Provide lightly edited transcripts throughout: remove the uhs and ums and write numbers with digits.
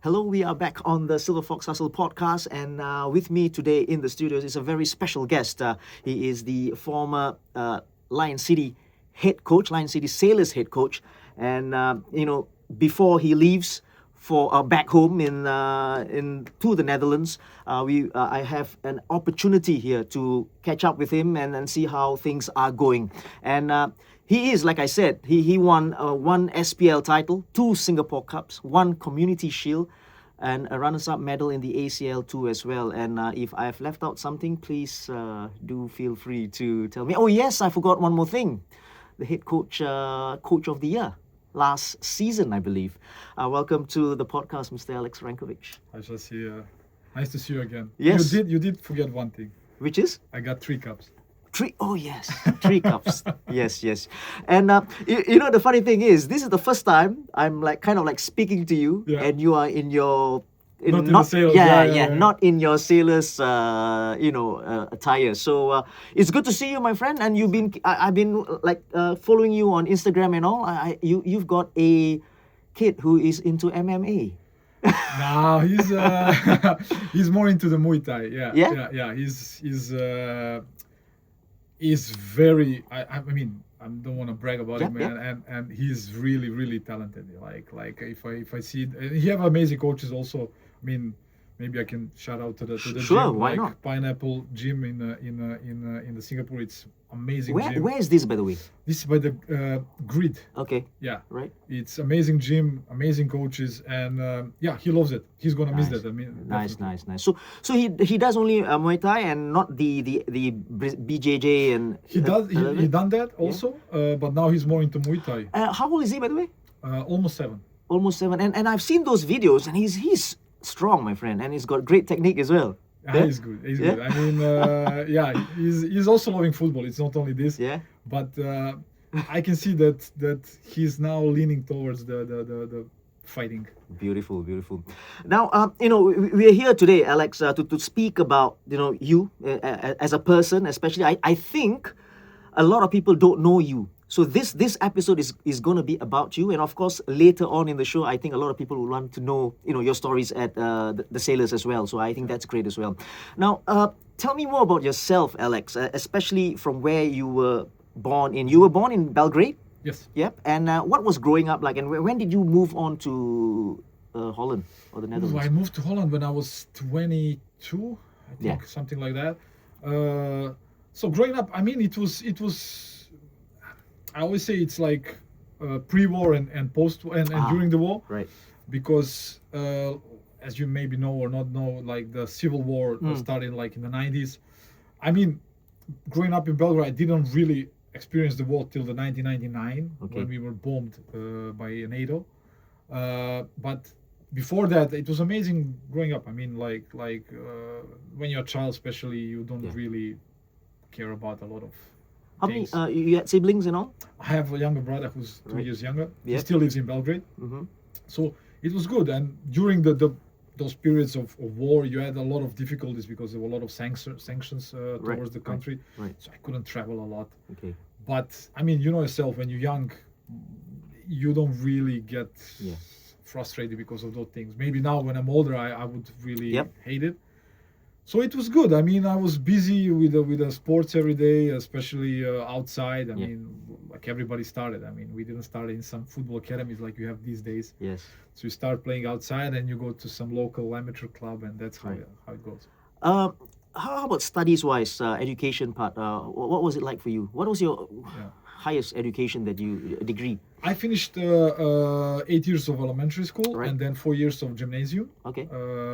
Hello, we are back on the Silverfox Hustle podcast, and with me today in the studios is a very special guest. He is the former Lion City head coach, Lion City Sailors head coach, and before he leaves for back home to the Netherlands, I have an opportunity here to catch up with him and see how things are going. And he is, like I said, he won one SPL title, 2 Singapore Cups, 1 Community Shield, and a runners-up medal in the ACL2 as well. And if I have left out something, please do feel free to tell me. Oh yes, I forgot one more thing. The head coach, coach of the year last season, I believe. Welcome to the podcast, Mr. Aleksandar Rankovic. I shall see. Nice to see you again. Yes. You did forget one thing. Which is? I got 3 cups. 3? Oh yes, 3 cups. Yes. And the funny thing is, this is the first time I'm kind of speaking to you, and you are in your not in the sailors. Yeah, not in your sailors attire. So it's good to see you, my friend. And I've been following you on Instagram and all. You've got a kid who is into MMA. No, he's more into the Muay Thai. Yeah. He's very. I mean, I don't want to brag about him, man. And he's really, really talented. Like if I see it, he have amazing coaches also. I mean, maybe I can shout out to the sure, gym, why like not? Pineapple Gym in the Singapore. It's amazing gym. Where is this, by the way? This is by the Grid. Okay. Yeah. Right. It's amazing gym, amazing coaches, and he loves it. He's gonna miss that. I mean, nice. So he does only Muay Thai and not the BJJ and. He done that also, but now he's more into Muay Thai. How old is he, by the way? Almost 7. Almost 7, and I've seen those videos, and he's strong, my friend, and he's got great technique as well. Yeah? He's good. He's good. I mean, he's also loving football. It's not only this. Yeah. But I can see that he's now leaning towards the fighting. Beautiful. Now, we are here today, Alex, to speak about you as a person, especially. I think a lot of people don't know you. So this episode is going to be about you, and of course later on in the show, I think a lot of people will want to know your stories at the Sailors as well. So I think that's great as well. Now, tell me more about yourself, Aleks, especially from where you were born in. You were born in Belgrade. Yes. Yep. And what was growing up like, and when did you move on to Holland or the Netherlands? I moved to Holland when I was 22, I think, something like that. So growing up, I mean, it was. I always say it's like pre-war and post-war and during the war, right? Because as you maybe know or not know, like the Civil War started like in the 90s. I mean, growing up in Belgrade, I didn't really experience the war till the 1999 when we were bombed by NATO. But before that, it was amazing growing up. I mean, like when you're a child, especially, you don't really care about a lot of. How many, you had siblings and all? I have a younger brother who's 2 years younger. Yep. He still lives in Belgrade. Mm-hmm. So it was good. And during those periods of war, you had a lot of difficulties because there were a lot of sanctions towards the country. Right. So I couldn't travel a lot. Okay. But I mean, you know yourself, when you're young, you don't really get frustrated because of those things. Maybe now when I'm older, I would really hate it. So it was good. I mean, I was busy with the sports every day, especially outside. I mean, like everybody started. I mean, we didn't start in some football academies like you have these days. Yes. So you start playing outside, and you go to some local amateur club, and that's how it goes. How about studies-wise, education part? What was it like for you? What was your highest education degree? I finished 8 years of elementary school and then 4 years of gymnasium. Okay.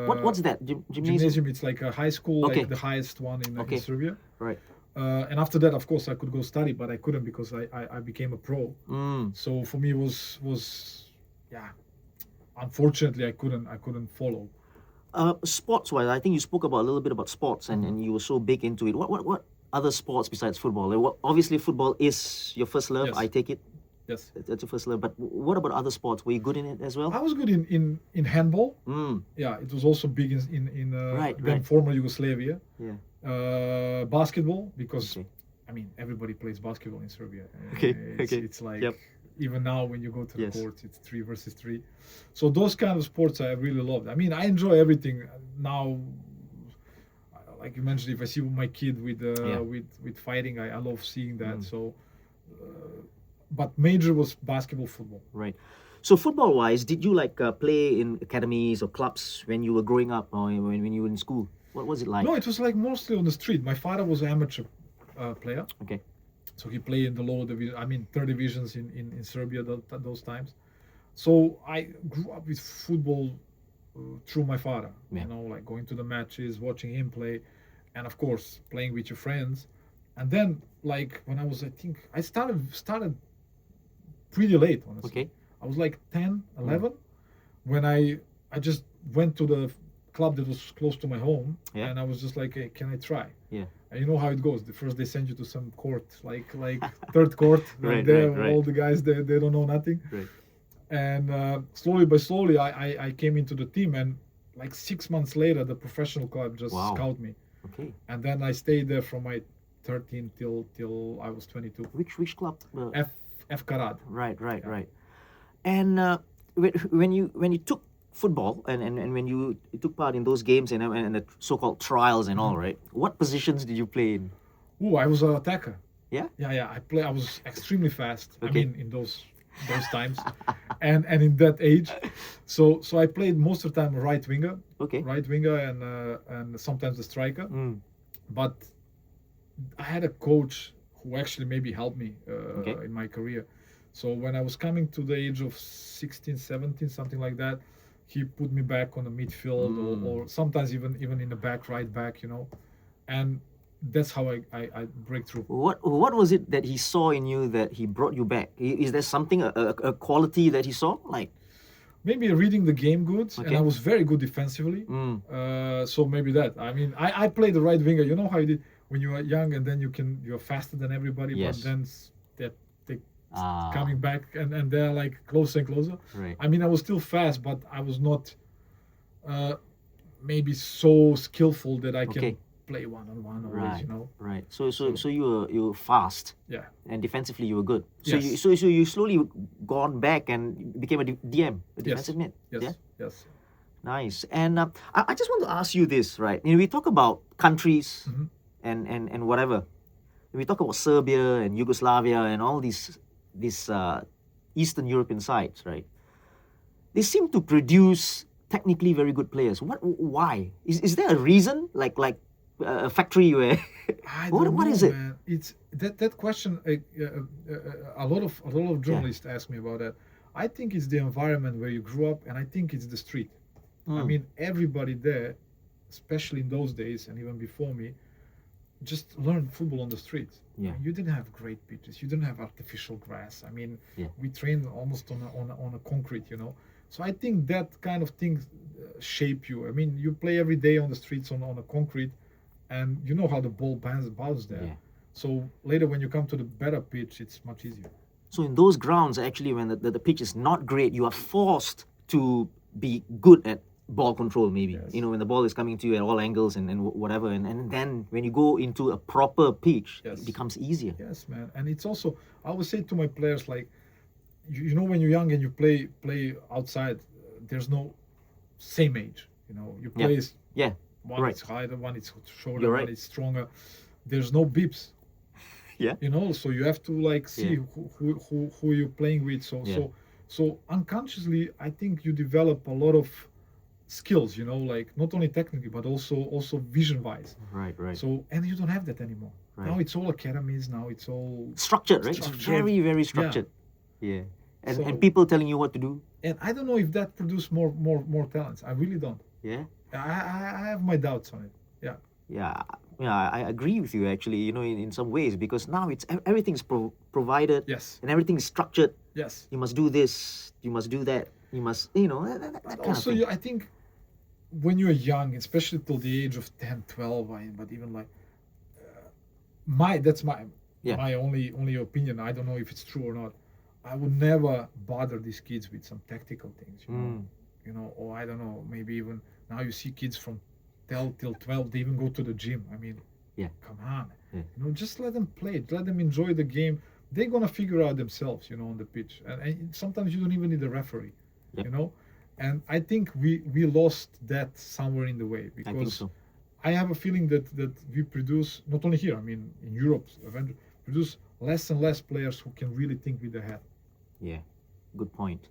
What's that? Gymnasium, it's like a high school, like the highest one in Serbia. Right. And after that, of course, I could go study, but I couldn't because I became a pro. So for me, it was unfortunately, I couldn't follow. Sports-wise, I think you spoke about a little bit about sports, and you were so big into it. What other sports besides football? Obviously, football is your first love. Yes. I take it. Yes. That's your first love. But what about other sports? Were you good in it as well? I was good in handball. Yeah, it was also big in former Yugoslavia. Yeah. Basketball, because I mean everybody plays basketball in Serbia. Okay. It's like even now when you go to the Yes. courts, it's 3 versus 3. So those kind of sports I really loved. I mean, I enjoy everything now. Like you mentioned, if I see my kid with fighting, I love seeing that. So, but major was basketball, football. Right. So football-wise, did you like play in academies or clubs when you were growing up or when you were in school? What was it like? No, it was like mostly on the street. My father was an amateur player. Okay. So he played in the lower division, I mean, third divisions in Serbia those times. So I grew up with football through my father. Yeah. You know, like going to the matches, watching him play, and of course playing with your friends. And then, like when I was, I think I started pretty late, honestly. Okay. I was like 10, 11 when I just went to the club that was close to my home, Yeah. and I was just like, hey, can I try? Yeah. And you know how it goes. The first they send you to some court, like third court, Right, there, right, right. all the guys they don't know nothing. Right. And slowly by slowly, I came into the team, and like 6 months later, the professional club just Wow. scout me, Okay. and then I stayed there from my 13 till I was 22. Which club? F Karad. Right. Yeah. Right. And when you took football and when you took part in those games and the so-called trials and all, right? What positions did you play in? Ooh, I was an attacker. Yeah. Yeah. I was extremely fast. I Okay. mean, in those times, and in that age, so I played most of the time right winger, Okay. and sometimes the striker. Mm. But I had a coach who actually maybe helped me Okay. in my career. So when I was coming to the age of 16, 17, something like that, he put me back on the midfield or sometimes even in the back, right back, you know, and that's how I break through. What was it that he saw in you that he brought you back? Is there something a quality that he saw? Like Maybe reading the game good, and Okay. I was very good defensively. Mm. So maybe that. I mean, I played the right winger. You know how you did when you were young, and then you're faster than everybody, Yes. but then they Ah. coming back and they're like closer and closer. Right. I mean, I was still fast, but I was not maybe so skillful that I can Okay. play one-on-one always, Right. you know. Right. So you were fast Yeah. and defensively you were good. So Yes. so you slowly gone back and became a DM, a defensive mid. Yes. Yeah. Yes. Nice. And I just want to ask you this, right? You know, we talk about countries Mhm. and whatever. We talk about Serbia and Yugoslavia and all these Eastern European sides, right? They seem to produce technically very good players. Why? Is there a reason? Like a factory where I what don't know, is it? man. It's that question. A lot of journalists ask me about that. I think it's the environment where you grew up, and I think it's the street. I Mm. mean, everybody there, especially in those days and even before me, just learned football on the streets. Yeah. You didn't have great pitches. You didn't have artificial grass. I mean, Yeah. we trained almost on a concrete, you know. So I think that kind of things shape you. I mean, you play every day on the streets on a concrete, and you know how the ball bounces there. Yeah. So later when you come to the better pitch, it's much easier. So in those grounds, actually, when the pitch is not great, you are forced to be good at ball control, maybe. Yes. You know, when the ball is coming to you at all angles and whatever. And then when you go into a proper pitch, Yes. it becomes easier. Yes, man. And it's also, I always say to my players, like, you know, when you're young and you play outside, there's no same age. You know, you Yeah. play Yeah. one Right. is higher, one is shorter, You're one right. is stronger. There's no bips. Yeah. You know, so you have to like see Yeah. who you're playing with. Yeah. So unconsciously, I think you develop a lot of skills. You know, like not only technically but also vision wise. Right. So and you don't have that anymore. Right. Now it's all academies. Now it's all Structured, right? It's Structured. very, very structured. Yeah. And So- people telling you what to do. and I don't know if that produces more talents. I really don't. Yeah. I have my doubts on it. Yeah. Yeah, I agree with you actually, you know, in some ways, because now it's everything's provided Yes. and everything is structured. Yes. You must do this, you must do that, you must, you know, that kind of Also, thing. I think when you're young, especially till the age of 10, 12, but even like that's my Yeah. my only opinion. I don't know if it's true or not. I would never bother these kids with some tactical things, you know, or I don't know, maybe even now you see kids from 10 till 12, they even go to the gym. I mean, Yeah. come on, Yeah. you know, just let them play, let them enjoy the game. they're gonna figure out themselves, on the pitch, and sometimes you don't even need a referee, Yep. And I think we lost that somewhere in the way, I think because so. I have a feeling that we produce, not only here, I mean in Europe, produce less and less players who can really think with their head. Yeah, good point.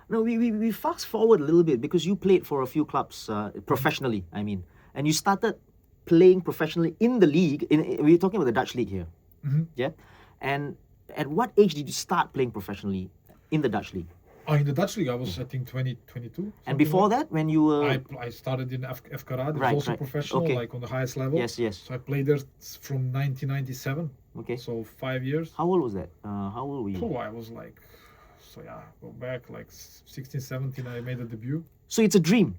No, we fast forward a little bit because you played for a few clubs professionally, I mean, and you started playing professionally in the league. We're talking about the Dutch league here. Yeah? And at what age did you start playing professionally in the Dutch league? In the Dutch league, I was, I think, 22. And before that, when you were... I started in FK Rad. It was Right, also right. professional, Okay. like on the highest level. Yes, yes. So I played there from 1997. Okay. So 5 years. How old was that? How old were you? Oh, I was like, go back like 16, 17, I made a debut. So it's a dream.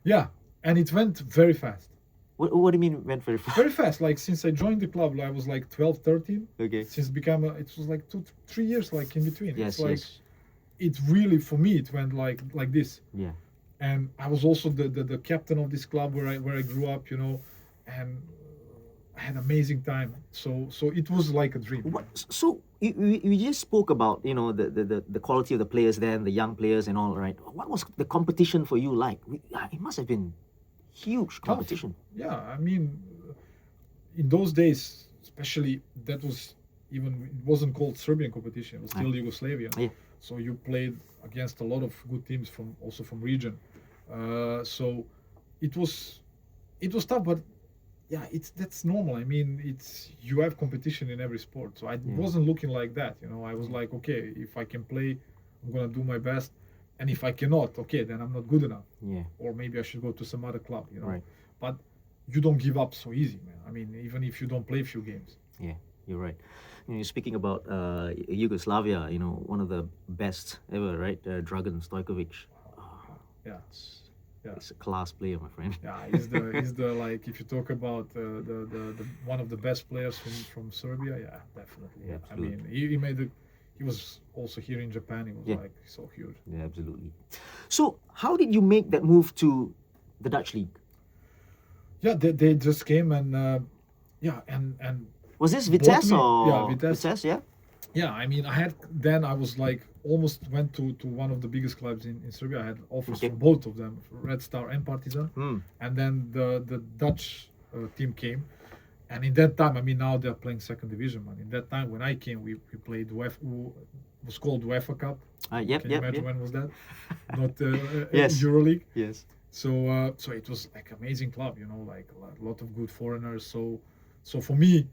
Yeah, and it went very fast. What do you mean it went very fast? Very fast. Like since I joined the club, I was like 12, 13. Okay. Since it was like 3 years, like in between. Yes, it's like, yes. it really, for me, it went like this. Yeah. And I was also the captain of this club where I grew up, and I had amazing time. So it was like a dream. So you just spoke about the quality of the players then, the young players and all, right? What was the competition for you like? It must have been huge competition. Yeah, I mean, in those days, especially, it wasn't called Serbian competition. It was still Yugoslavian. Yeah. So you played against a lot of good teams from region. So it was tough, but yeah, that's normal. I mean, you have competition in every sport. So I wasn't looking like that. I was like, okay, if I can play, I'm gonna do my best, and if I cannot, okay, then I'm not good enough. Yeah. Or maybe I should go to some other club. Right. But you don't give up so easy, man. I mean, even if you don't play a few games. Yeah, you're right. You're speaking about Yugoslavia, one of the best ever, right? Dragan Stojkovic. Yeah. He's a class player, my friend. Yeah, he's the like, if you talk about the one of the best players from Serbia, yeah, definitely. Yeah, I mean, he was also here in Japan. He was like so huge. Yeah, absolutely. So how did you make that move to the Dutch league? Yeah, they just came and and was this Vitesse me. or Yeah, Vitesse. Yeah. Yeah, I mean, I was like almost went to one of the biggest clubs in Serbia. I had offers from both of them, Red Star and Partizan. And then the Dutch team came, and in that time, I mean, now they're playing second division. Man, in that time when I came, we played was called UEFA Cup. Can you imagine when was that? Not Yes. EuroLeague. Yes. So it was like amazing club, like a lot of good foreigners. So for me,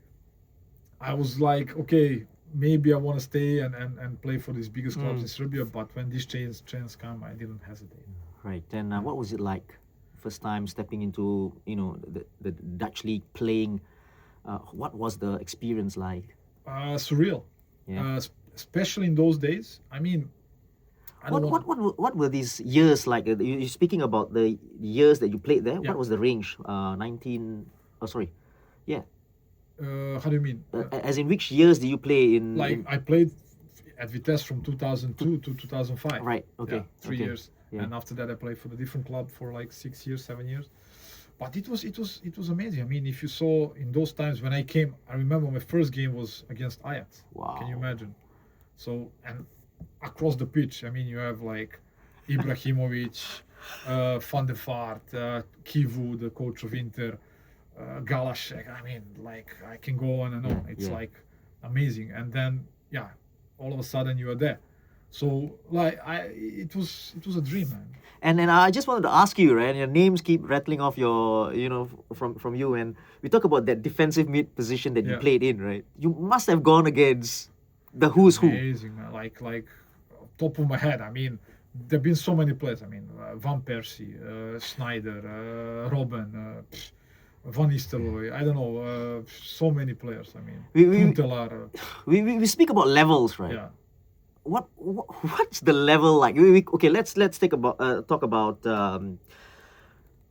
I was like, okay, maybe I want to stay and play for these biggest clubs in Serbia. But when this chance came, I didn't hesitate. Right. And what was it like, first time stepping into the Dutch league, playing? What was the experience like? Surreal. Yeah. Especially in those days. I mean, what were these years like? You're speaking about the years that you played there. Yeah. What was the range? 19. Oh, sorry. Yeah. How do you mean? As in, which years do you play in? I played at Vitesse from 2002 to 2005. Right. Okay. Yeah, 3 years. Yeah. And after that, I played for the different club for like 6 years, 7 years. But it was amazing. I mean, if you saw in those times when I came, I remember my first game was against Ajax. Wow. Can you imagine? So, and across the pitch, I mean, you have like Ibrahimovic, Van der Vaart, Kivu, the coach of Inter, Galasek. I mean, like, I can go on and on. It's like amazing. And then, yeah, all of a sudden you are there. So, like, it was a dream, man. And then I just wanted to ask you, right? Your names keep rattling off from you, and we talk about that defensive mid position that you played in, right? You must have gone against the who's who. Amazing, man. Like top of my head. I mean, there've been so many players. I mean, Van Persie, Sneijder, Robben, Van Nistelrooy. I don't know. So many players. I mean, Huntelaar. We speak about levels, right? Yeah. What's the level like? Okay, let's talk about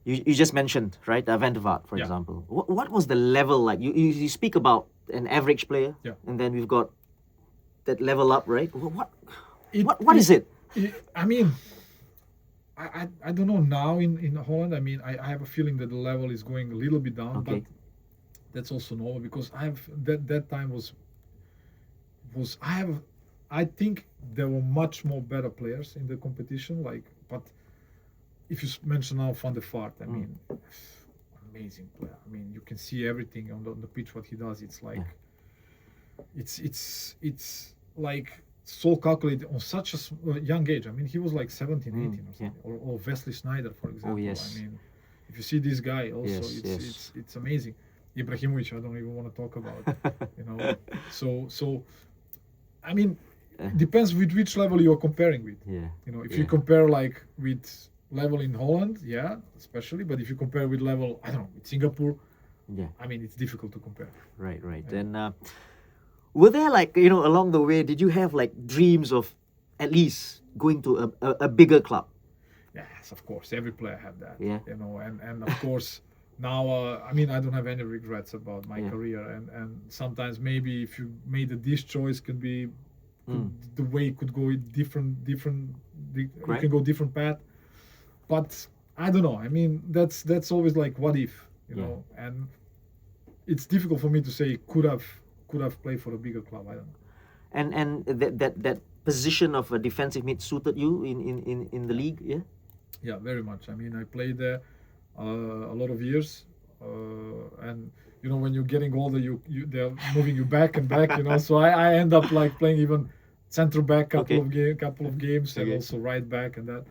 you just mentioned, right, Van der Vaart, for example. What was the level like? You speak about an average player, and then we've got that level up, right? What is it? I mean, I don't know now in Holland. I mean, I have a feeling that the level is going a little bit down, but that's also normal because that time was I think there were much more better players in the competition. But if you mention now Van der Vaart, I mean, amazing player. I mean, you can see everything on the pitch what he does. It's like it's like so calculated on such a young age. I mean, he was like 17, 18 or something. Or Wesley Sneijder, for example. Oh, yes. I mean, if you see this guy also, Yes, it's amazing. Ibrahimovic, I don't even want to talk about. You know, so I mean, depends with which level you're comparing with. Yeah. You know, if you compare like with level in Holland, especially, but if you compare with level, I don't know, with Singapore, I mean, it's difficult to compare. Right. And were there, like, you know, along the way, did you have like dreams of at least going to a bigger club? Yes, of course, every player had that. Yeah. You know, and of course now, I mean, I don't have any regrets about my career, and sometimes maybe if you made this choice, the way could go different. You can go different path, but I don't know. I mean, that's always like what if, you know, and it's difficult for me to say could have played for a bigger club. I don't know. And that position of a defensive mid suited you in the league, yeah? Yeah, very much. I mean, I played there a lot of years, and you know, when you're getting older, they're moving you back and back, you know. So I end up like playing even center back couple of games, and also right back and that.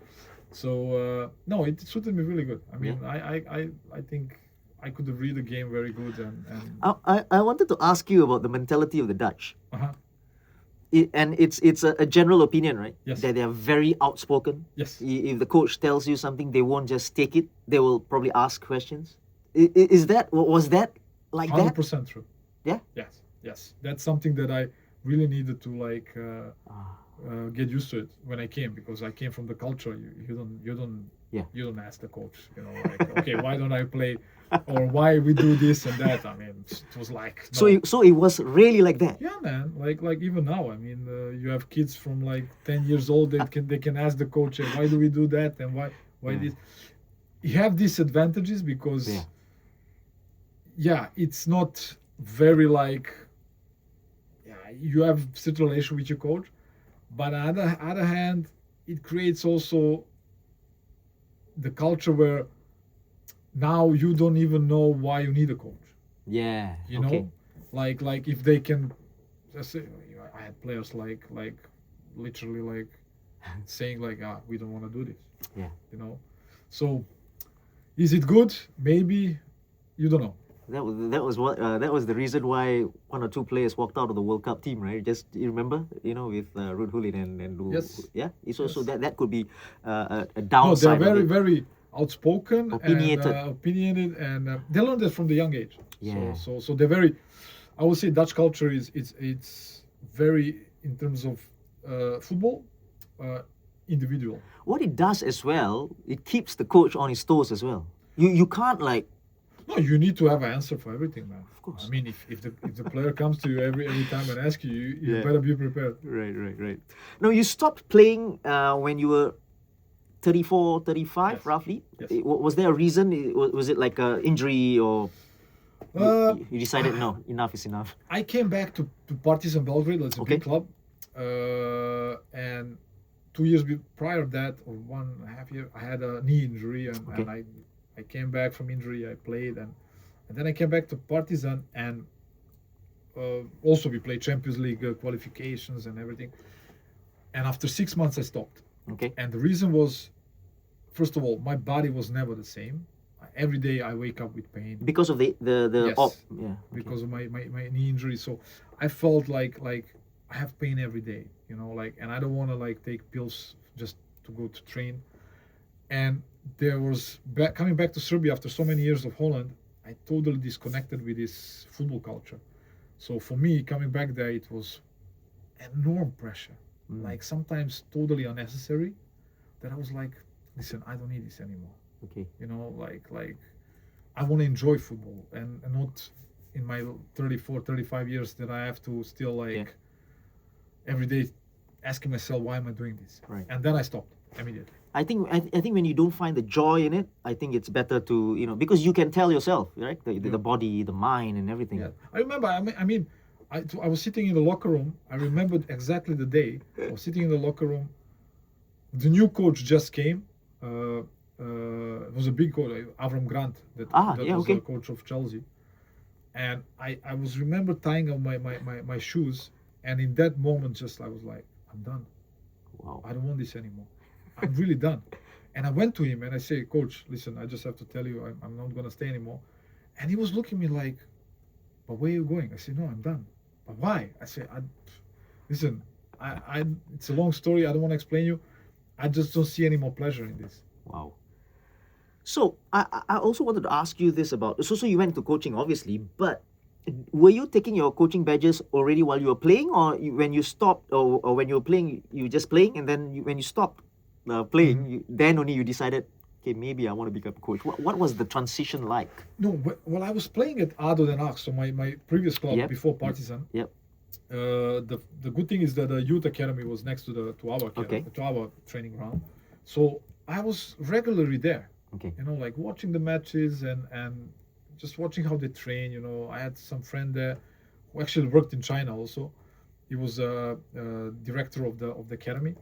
So no, it suited me really good. I mean, I think I could read the game very good, and I wanted to ask you about the mentality of the Dutch. And it's a general opinion, right? Yes. That they are very outspoken. Yes. If the coach tells you something, they won't just take it. They will probably ask questions. Was that like 100% that? true. Yeah. Yes. That's something that I really needed to like get used to it when I came, because I came from the culture. You don't ask the coach, you know, like, okay, why don't I play, or why we do this and that. I mean, it was like no. So it was really like that. Yeah, man. Like even now, I mean, you have kids from like 10 years old. They can ask the coach, why do we do that, and why this. You have these advantages because it's not very like you have certain relation with your coach, but on the other hand, it creates also the culture where now you don't even know why you need a coach. Yeah. You know, like if they can, just say, I had players like literally like saying like, we don't want to do this. Yeah. You know, so is it good? Maybe, you don't know. That was the reason why one or two players walked out of the World Cup team, right? Just you remember, you know, with Ruud Gullit and Yes. Yeah. It's also that could be a downside. No, they're very outspoken, opinionated, and they learned that from the young age. Yeah. So they're very. I would say Dutch culture it's very, in terms of football, individual. What it does as well, it keeps the coach on his toes as well. You can't like. No, you need to have an answer for everything, man. Of course. I mean, if the player comes to you every time and asks you better be prepared. Right. No, you stopped playing when you were 34, 35, roughly. Yes. Was there a reason? Was it like an injury, or you decided no, enough is enough? I came back to Partizan Belgrade. It's a big club, and 2 years prior to that, or 1.5 years, I had a knee injury, and I came back from injury. I played, and then I came back to Partizan, and also we played Champions League qualifications and everything. And after 6 months, I stopped. Okay. And the reason was, first of all, my body was never the same. Every day I wake up with pain Because of the Yes. because of my knee injury. So I felt like I have pain every day, you know, like, and I don't want to like take pills just to go to train. And there was coming back to Serbia after so many years of Holland, I totally disconnected with this football culture. So for me, coming back there, it was enormous pressure, like sometimes totally unnecessary. That I was like, listen, I don't need this anymore. Okay. You know, like I want to enjoy football, and not in my 34, 35 years that I have to still like every day asking myself, why am I doing this? Right. And then I stopped immediately. I think when you don't find the joy in it, I think it's better to, because you can tell yourself, right? The body, the mind, and everything. Yeah, I remember. I mean, I was sitting in the locker room. I remembered exactly the day. I was sitting in the locker room. The new coach just came. It was a big coach, Avram Grant, that was the coach of Chelsea. And I was remember tying on my shoes, and in that moment, just I was like, I'm done. Wow. I don't want this anymore. I'm really done. And I went to him and I say, Coach, listen, I just have to tell you, I'm not gonna stay anymore. And he was looking at me like, but where are you going? I said, no, I'm done. But why? I said, listen, it's a long story. I don't want to explain you. I just don't see any more pleasure in this. Wow. So I also wanted to ask you this about, so you went to coaching obviously, but were you taking your coaching badges already while you were playing, or when you stopped, or when you were playing, you were just playing, and then when you stopped playing, then only you decided, okay, maybe I want to become a coach. What was the transition like? No, well, I was playing at ADO Den Haag, so my previous club before Partizan. Yep. The good thing is that the youth academy was next to our academy, to our training ground, so I was regularly there. Okay. You know, like watching the matches and just watching how they train. You know, I had some friend there who actually worked in China also. He was a director of the academy,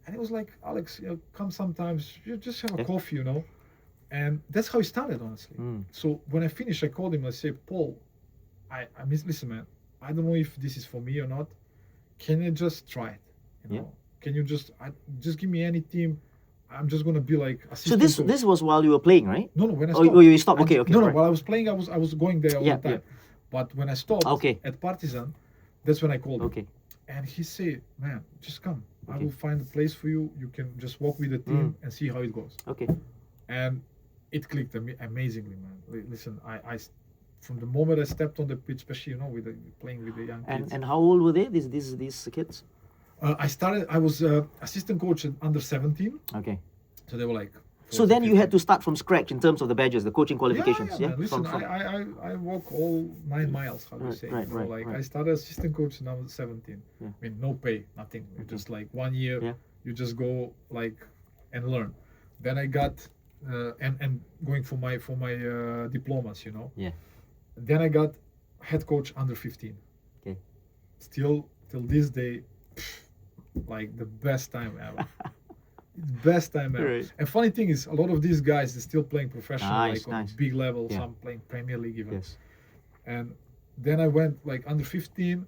and he was like, Alex, you know, come sometimes, you just have a coffee, you know. And that's how it started, honestly. So when I finished, I called him. I said, Paul, I listen, man, I don't know if this is for me or not. Can you just try it? You know, can you just give me any team? I'm just gonna be like assistant. So this was while you were playing, right? No, when I stopped. Oh, you stopped. Okay. No, right. while I was playing, I was going there all the time. But when I stopped at Partizan, that's when I called him. And he said, man, just come. I will find a place for you. You can just walk with the team and see how it goes. Okay. And it clicked amazingly, man. Listen, I from the moment I stepped on the pitch, especially, you know, playing with the young kids. And how old were they? These kids? I was assistant coach at under 17. Okay. So they were like. So then you had to start from scratch in terms of the badges, the coaching qualifications. Yeah. Listen, I walk all 9 miles. How do you say? I started assistant coach when I was 17. I mean, no pay, nothing. Just like 1 year, you just go like and learn. Then I got and going for my diplomas, you know. Yeah. Then I got head coach under 15. Okay. Still till this day, like the best time ever. Best time ever. Right. And funny thing is, a lot of these guys they're still playing professional, on big level. Some playing Premier League even. Yes. And then I went like under 15.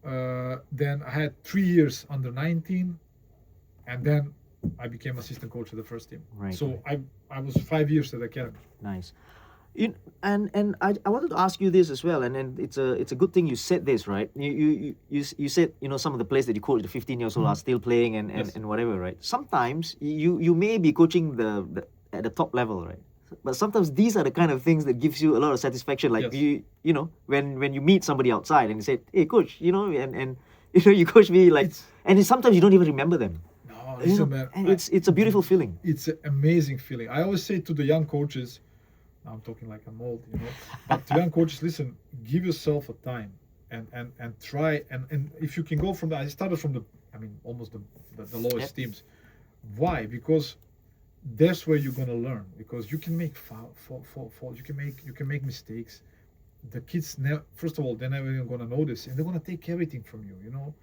Then I had 3 years under 19, and then I became assistant coach of the first team. Right. So I was 5 years at the academy. Nice. And I wanted to ask you this as well, and it's a good thing you said this, right? You said, you know, some of the players that you coach, the 15 years old, are still playing and whatever, right? Sometimes you may be coaching the at the top level, right? But sometimes these are the kind of things that gives you a lot of satisfaction. Like you know, when you meet somebody outside and you say, hey coach, you know, and you know, you coach me like, and sometimes you don't even remember them. No, listen, man. And it's a beautiful feeling. It's an amazing feeling. I always say to the young coaches, I'm talking like I'm old, you know. But to young coaches, listen, give yourself a time and try and if you can go from I started from almost the lowest teams. Why? Because that's where you're gonna learn. Because you can make fault, you can make mistakes. The kids first of all, they're never even gonna notice, and they're gonna take everything from you, you know.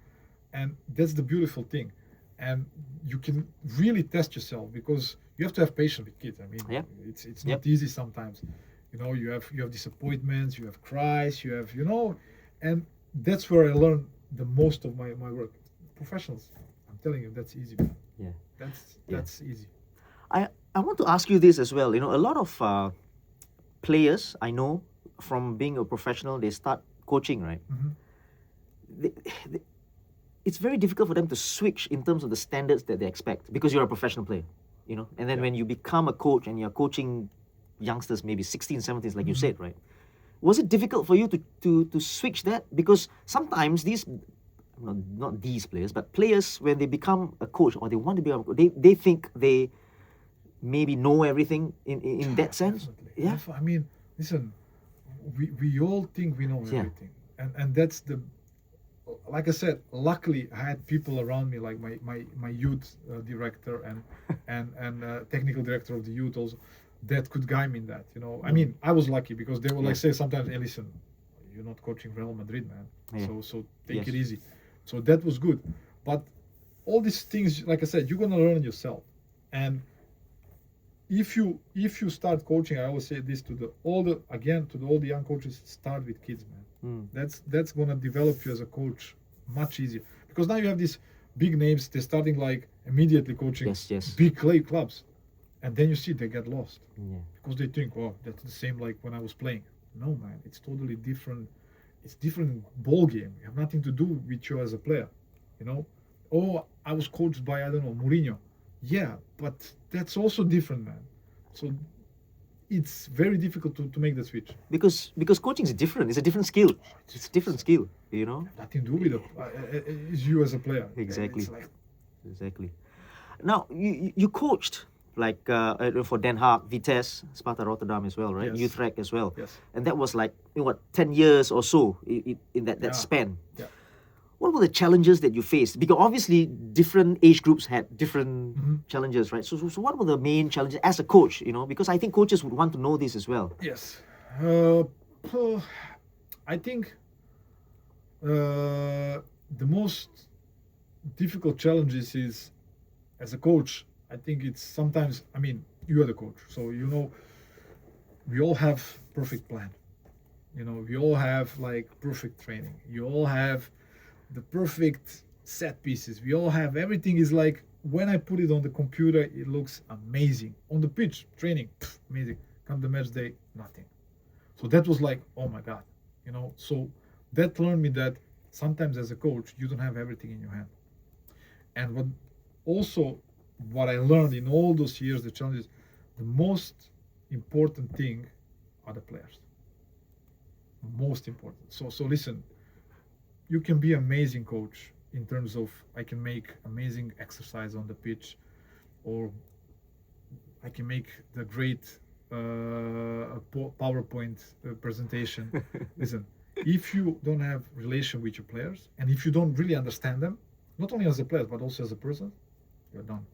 And that's the beautiful thing. And you can really test yourself because you have to have patience with kids. I mean, it's not easy sometimes. You know, you have disappointments, you have cries, you have, you know, and that's where I learned the most of my work. Professionals, I'm telling you, that's easy, man. Yeah. That's easy. I want to ask you this as well. You know, a lot of players I know from being a professional, they start coaching, right? It's very difficult for them to switch in terms of the standards that they expect because you're a professional player, you know. And then when you become a coach and you're coaching youngsters, maybe 16, 17, like you said, right? Was it difficult for you to switch that? Because sometimes these, not these players, but players, when they become a coach or they want to be a coach, they think they maybe know everything in that sense. Definitely. Yeah. I mean, listen, we all think we know everything. And that's the, like I said, luckily I had people around me like my youth director and technical director of the youth also that could guide me in that, you know. I mean, I was lucky because they will like say sometimes, hey, listen, you're not coaching Real Madrid, man. Yeah. So take Yes. it easy. So that was good. But all these things, like I said, you're gonna learn yourself. And if you start coaching, I always say this to all the young coaches, start with kids, man. That's gonna develop you as a coach much easier, because now you have these big names, they're starting like immediately coaching Yes. big clubs, and then you see they get lost Yeah. because they think, oh, that's the same like when I was playing. No, man, it's totally different. It's different ball game. You have nothing to do with you as a player, you know. Oh, I was coached by, I don't know, Mourinho. Yeah, but that's also different, man. So it's very difficult to make the switch. Because coaching is different. It's a different skill. It's a different skill, you know. Nothing to do with it's you as a player. Exactly. It's like, Exactly. Now you coached like for Den Haag, Vitesse, Sparta Rotterdam as well, right? Yes. Utrecht as well. Yes. And that was like 10 years or so in that Yeah. span. Yeah. What were the challenges that you faced? Because obviously different age groups had different challenges, right? So what were the main challenges as a coach, you know? Because I think coaches would want to know this as well. Yes. I think the most difficult challenges is, as a coach, I think it's sometimes, I mean, you are the coach, so you know, we all have perfect plan. You know, we all have like perfect training. You all have the perfect set pieces. We all have, everything is like, when I put it on the computer, it looks amazing. On the pitch, training, amazing. Come the match day, nothing. So that was like, oh my God, you know. So that learned me that sometimes as a coach, you don't have everything in your hand. And what I learned in all those years, the challenges, the most important thing are the players. Most important. So listen, you can be amazing coach in terms of, I can make amazing exercise on the pitch, or I can make the great PowerPoint presentation. Listen, if you don't have relation with your players, and if you don't really understand them, not only as a player but also as a person, you're done.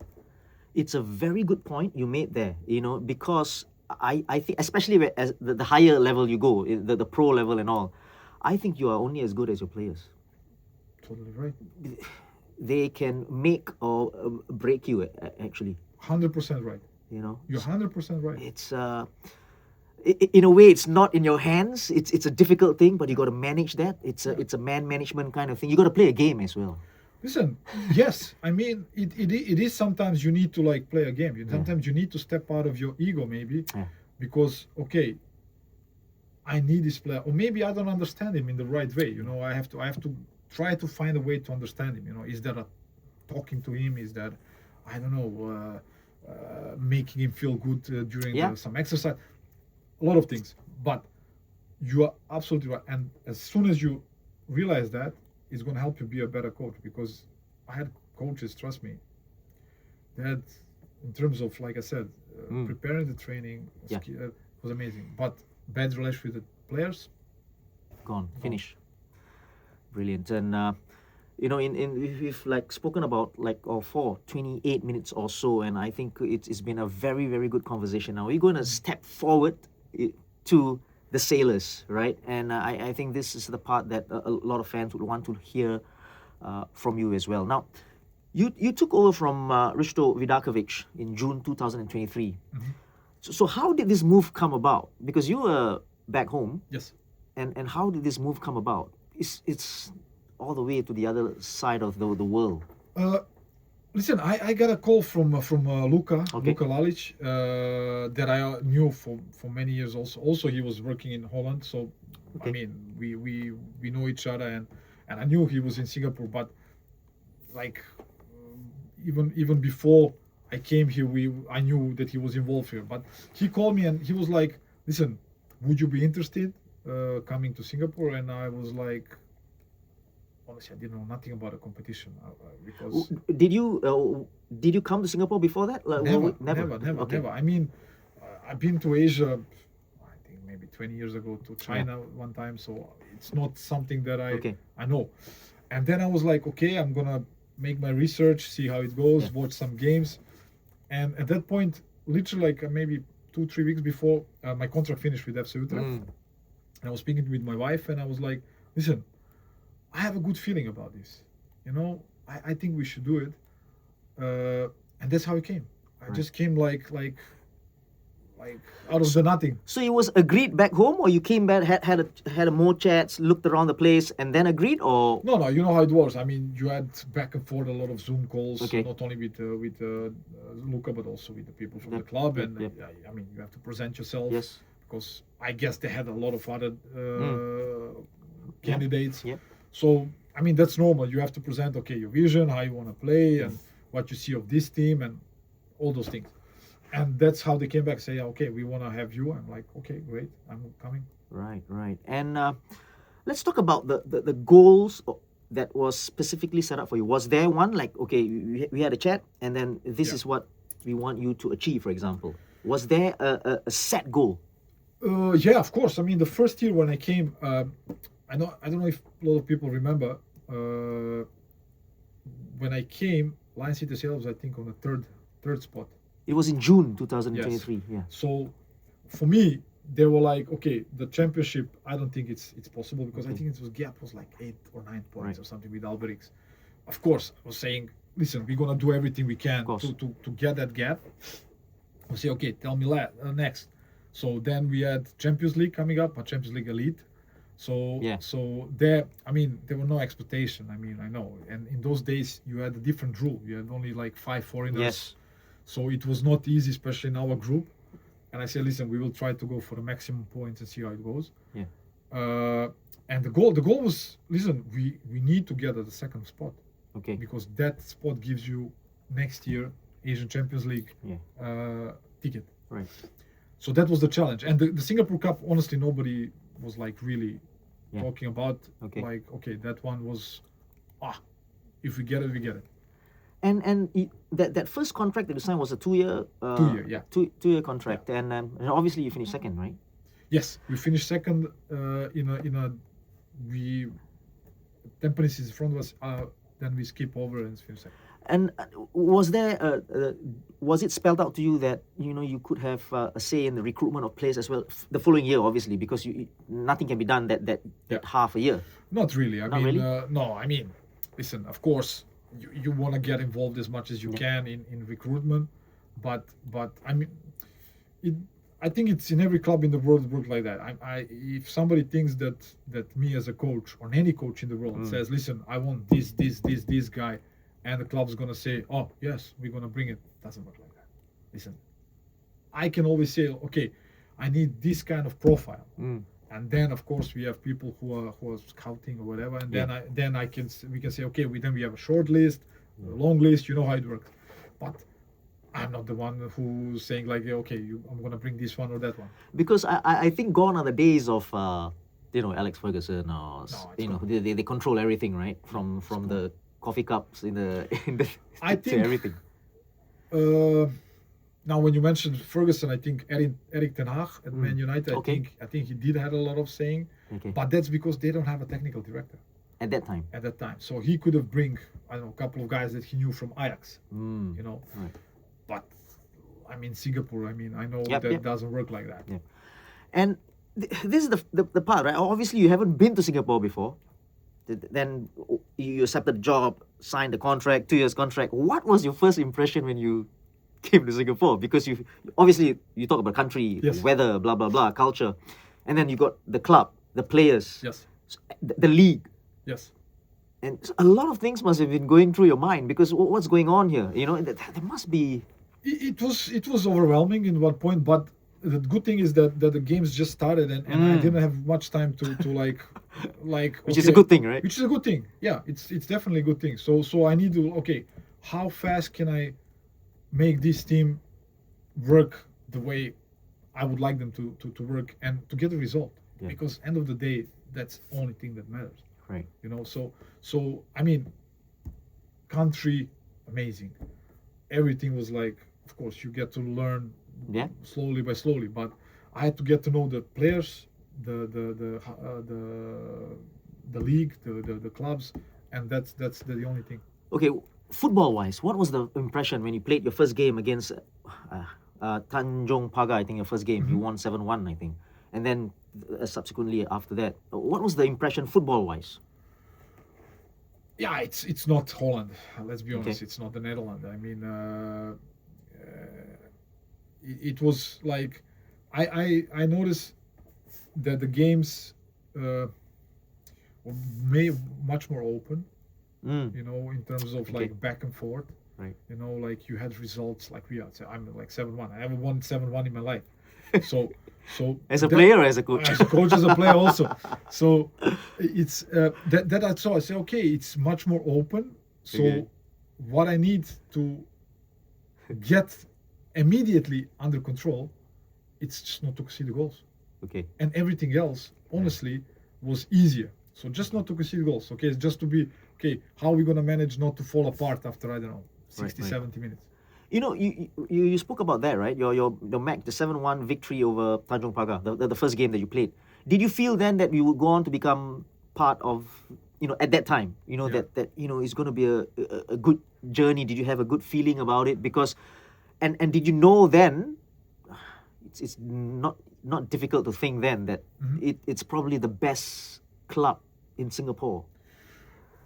It's a very good point you made there, you know, because I think, especially as the higher level you go, the pro level and all, I think you are only as good as your players. Totally right. They can make or break you, actually. 100% right. You know, You're 100% right. it's in a way, it's not in your hands. It's a difficult thing, but you got to manage that. It's a man management kind of thing. You got to play a game as well. Listen, yes, I mean, it is sometimes you need to like play a game. Sometimes you need to step out of your ego, maybe, because, okay, I need this player, or maybe I don't understand him in the right way. You know, I have to try to find a way to understand him. You know, is that talking to him? Is that, I don't know, making him feel good during some exercise? A lot of things. But you are absolutely right. And as soon as you realize that, it's going to help you be a better coach. Because I had coaches, trust me, that in terms of, like I said, preparing the training was amazing. But bad relationship with the players, gone, finish. Brilliant. And you know, we've like spoken about like for 28 minutes or so, and I think it's been a very, very good conversation. Now we're going to step forward to the sailors, right? And I think this is the part that a lot of fans would want to hear from you as well. Now, you took over from Risto Vidakovic in June 2023. So how did this move come about? Because you were back home. Yes. And how did this move come about? It's all the way to the other side of the world. Listen, I got a call from Luka Lalic, that I knew for many years. Also he was working in Holland, so I mean we know each other, and I knew he was in Singapore. But like even before I came here, I knew that he was involved here. But he called me and he was like, "Listen, would you be interested coming to Singapore?" And I was like, honestly, I didn't know nothing about the competition because. Did you come to Singapore before that? Like, never. I mean, I've been to Asia, I think maybe 20 years ago, to China one time. So it's not something that I know. And then I was like, okay, I'm gonna make my research, see how it goes, watch some games. And at that point, literally like maybe 2-3 weeks before my contract finished with FC Utrecht, And I was speaking with my wife, and I was like, listen, I have a good feeling about this. You know, I think we should do it. And that's how it came. I just came like out of the nothing. So it was agreed back home, or you came back, had a more chats, looked around the place, and then agreed, or No, you know how it works. I mean, you had back and forth a lot of Zoom calls, Okay. not only with Luca, but also with the people from the club. And yep. I mean, you have to present yourself. Yes. Because I guess they had a lot of other candidates. Yep. So I mean, that's normal. You have to present, okay, your vision, how you want to play, and what you see of this team, and all those things. And that's how they came back, say, okay, we want to have you. I'm like, okay, great, I'm coming. Right. And let's talk about the goals that was specifically set up for you. Was there one, like, okay, we had a chat, and then this is what we want you to achieve, for example? Was there a set goal? Yeah, of course. I mean, the first year when I came, I don't know if a lot of people remember, when I came, Lion City Sales, I think, on the third spot. It was in June 2023. Yeah. So for me, they were like, okay, the championship, I don't think it's possible, because I think it was gap was like 8 or 9 points or something with Alberix. Of course, I was saying, listen, we're gonna do everything we can to get that gap. I say, okay, tell me next. So then we had Champions League coming up, but Champions League Elite. So there, I mean, there were no expectation. I mean, I know, and in those days you had a different rule. You had only like 5 foreigners. Yes. So it was not easy, especially in our group. And I said, listen, we will try to go for the maximum points and see how it goes. Yeah. And the goal was, listen, we need to get at the second spot. Okay. Because that spot gives you next year Asian Champions League ticket. Right. So that was the challenge. And the Singapore Cup, honestly, nobody was like really talking about. Okay. Like, okay, that one was, if we get it, we get it. And that first contract that you signed was a 2-year. 2-year, yeah. 2-year contract, and obviously you finished second, right? Yes, we finished second. Tampines is in front of us. Then we skip over and finish second. And was it spelled out to you that you could have a say in the recruitment of players as well the following year, obviously, because nothing can be done that half a year? Not really. I mean, really? No. I mean, listen. Of course, you want to get involved as much as you can in recruitment, but I mean, I think it's in every club in the world work like that. If somebody thinks that me as a coach, or any coach in the world says, listen, I want this guy, and the club's gonna say, oh yes, we're gonna bring it, doesn't work like that. Listen, I can always say, okay, I need this kind of profile, and then of course we have people who are scouting or whatever, and then we can say, okay, we have a short list, a long list, you know how it works. But I'm not the one who's saying like, okay, I'm gonna bring this one or that one. Because I think gone are the days of Alex Ferguson, or they control everything, right? From the coffee cups in the I think everything. Now when you mentioned Ferguson, I think Erik ten Hag at Man United, I think he did have a lot of saying, but that's because they don't have a technical director at that time. So he could have bring, I don't know, a couple of guys that he knew from Ajax, Right. But I mean, Singapore, I mean, I know that doesn't work like that. Yeah. And this is the part, right? Obviously you haven't been to Singapore before. Then you accepted the job, signed the contract, 2 years contract. What was your first impression when you came to Singapore? Because you talk about country, weather, blah blah blah, culture, and then you got the club, the players, the league. Yes. And a lot of things must have been going through your mind, because what's going on here? There must be. It was overwhelming in one point, but the good thing is that the games just started, and I didn't have much time to like which is a good thing, right? Which is a good thing. Yeah, it's definitely a good thing. So I need to, how fast can I make this team work the way I would like them to work, and to get a result? Because end of the day, that's the only thing that matters. Right. So I mean, country, amazing. Everything was like, of course, you get to learn slowly by slowly, but I had to get to know the players, the league, the clubs, and that's the only thing. Okay, football-wise, what was the impression when you played your first game against Tanjong Pagar? I think your first game, you won 7-1, I think. And then subsequently after that. What was the impression football-wise? Yeah, it's not Holland. Let's be honest, Okay. it's not the Netherlands. I mean, it was like I noticed that the games were much more open. Mm. You know, in terms of Okay. like back and forth. Right. You know, like you had results like we are. So I'm like 7-1. I haven't won 7-1 in my life. So As a that- player or as a coach? as a coach, as a player also. So it's that I saw. I say, okay, it's much more open. So Okay. what I need to get immediately under control, it's just not to concede the goals, Okay. and everything else, honestly, was easier. So just not to concede goals. Okay, it's just to be okay. How are we gonna manage not to fall apart after I don't know 60, right. 70 minutes? You know, you spoke about that, right? Your match, the 7-1 victory over Tanjung Pagar, the first game that you played. Did you feel then that you would go on to become part of, you know, at that time, you know, Yeah. that you know, it's going to be a good journey? Did you have a good feeling about it? Because, and did you know then, it's not difficult to think then that it's probably the best club in Singapore.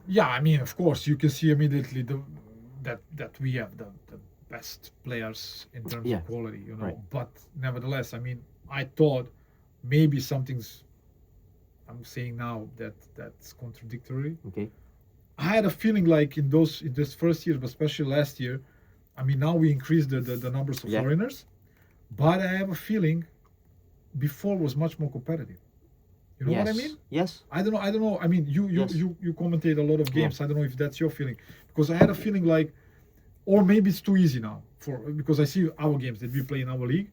Yeah, I mean, of course, you can see immediately that we have the best players in terms Yeah. of quality, you know. Right. But nevertheless, I mean, I thought maybe something's. I'm saying now that's contradictory. Okay. I had a feeling like in this first year, but especially last year. I mean, now we increased the numbers of Yeah. foreigners, but I have a feeling before was much more competitive. You know what I mean? Yes. I don't know. I mean, you Yes. you commentate a lot of games. I don't know if that's your feeling, because I had a feeling like, or maybe it's too easy now because I see our games that we play in our league.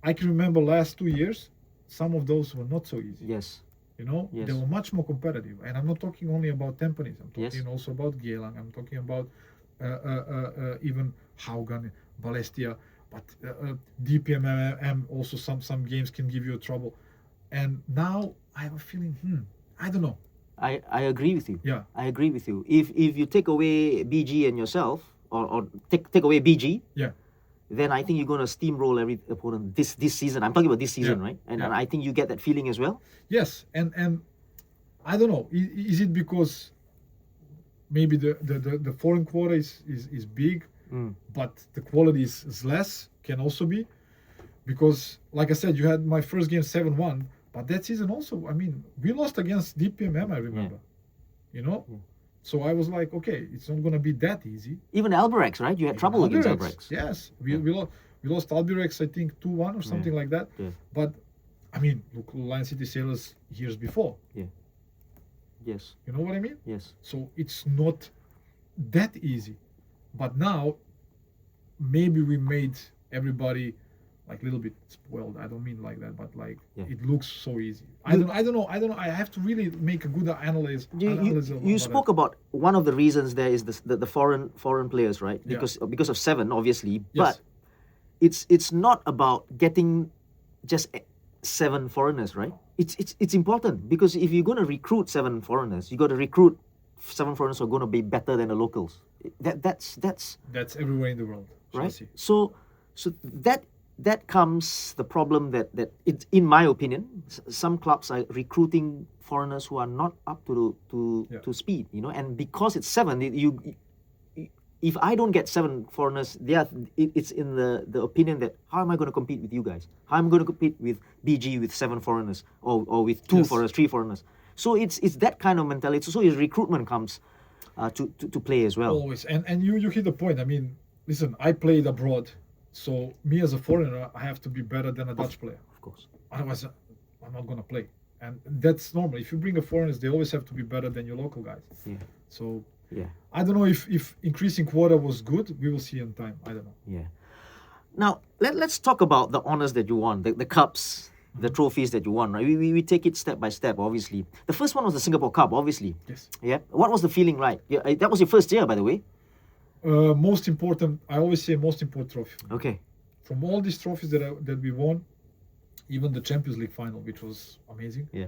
I can remember last 2 years, some of those were not so easy. Yes. You know, Yes. they were much more competitive, and I'm not talking only about Tampines. I'm talking Yes. also about Geylang. I'm talking about even Haugan, Balestia, but DPMM also some games can give you trouble. And now I have a feeling, I don't know. I agree with you. Yeah. I agree with you. If you take away BG and yourself, or take away BG, Yeah. then I think you're gonna steamroll every opponent this season. I'm talking about this season, Yeah. right? And, Yeah. and I think you get that feeling as well. Yes, and I don't know. Is it because maybe the foreign quota is big, but the quality is less? Can also be because, like I said, you had my first game 7-1, but that season also, I mean, we lost against DPMM. I remember, you know. Yeah. So I was like, okay, it's not gonna be that easy. Even Alberex, right? You had trouble against Alberex. Yes, we lost Albirex, I think 2-1 or something like that. Yeah. But I mean, look, Lion City Sailors years before. Yeah. Yes. You know what I mean? Yes. So it's not that easy. But now, maybe we made everybody like a little bit spoiled. I don't mean like that, but like it looks so easy. I don't know. I have to really make a good analysis. You spoke about one of the reasons there is the foreign players, right? Because of 7, obviously. Yes. But it's not about getting just 7 foreigners, right? It's important because if you're going to recruit 7 foreigners, you got to recruit 7 foreigners who are going to be better than the locals. That's everywhere in the world, right? So that comes the problem that it's, in my opinion, some clubs are recruiting foreigners who are not up to speed, you know, and because it's 7, if I don't get 7 foreigners, it's in the opinion that how am I going to compete with you guys? How am I going to compete with BG with 7 foreigners or with 2 foreigners, 3 foreigners? So it's that kind of mentality. So his recruitment comes to play as well. Always, and you hit the point. I mean, listen, I played abroad, so me as a foreigner, I have to be better than a Dutch player. Of course. Otherwise, I'm not gonna play, and that's normal. If you bring a foreigners, they always have to be better than your local guys. Yeah. So yeah, I don't know if increasing quota was good. We will see in time. I don't know. Yeah. Now let's talk about the honors that you won, the cups, the trophies that you won. Right? We take it step by step. Obviously, the first one was the Singapore Cup. Obviously. Yes. Yeah. What was the feeling like? Yeah, that was your first year, by the way. Most important. I always say most important trophy. Okay. From all these trophies that we won, even the Champions League final, which was amazing. Yeah.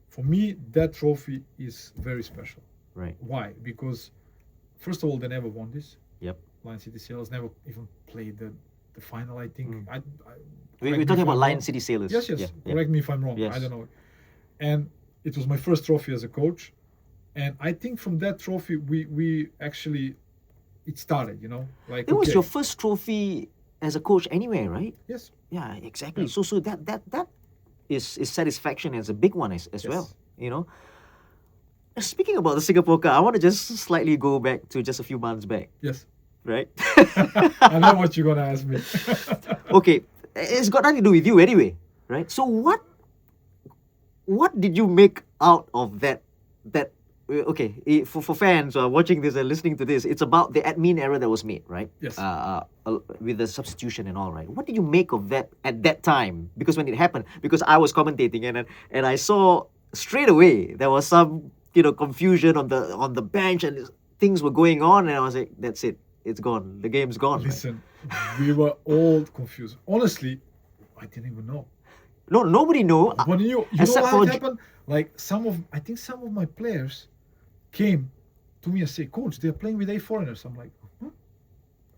For me, that trophy is very special. Right. Why? Because first of all, they never won this. Yep. Lion City Sailors never even played the the final, I think. We're Correct me talking if about I'm Lion wrong. City Sailors. Yes, yes. Yeah. Correct me if I'm wrong. Yes. I don't know. And it was my first trophy as a coach. And I think from that trophy, we actually, it started, like, It was okay. your first trophy as a coach anyway, right? Yes. Yeah, exactly. Yeah. So that is satisfaction as a big one as Yes. well. Speaking about the Singapore Cup, I want to just slightly go back to just a few months back, Yes. right? I know what you're going to ask me. Okay, it's got nothing to do with you anyway, right? So what did you make out of that okay, for fans watching this and listening to this, it's about the admin error that was made, right? Yes. With the substitution and all, right? What did you make of that at that time? Because when it happened, because I was commentating and I saw straight away there was some confusion on the bench and things were going on, and I was like, that's it, it's gone, the game's gone. Listen, we were all confused. Honestly, I didn't even know. No, nobody knew. When you know except how for it happened? Like I think some of my players came to me and say, Coach, they're playing with 8 foreigners. I'm like, huh?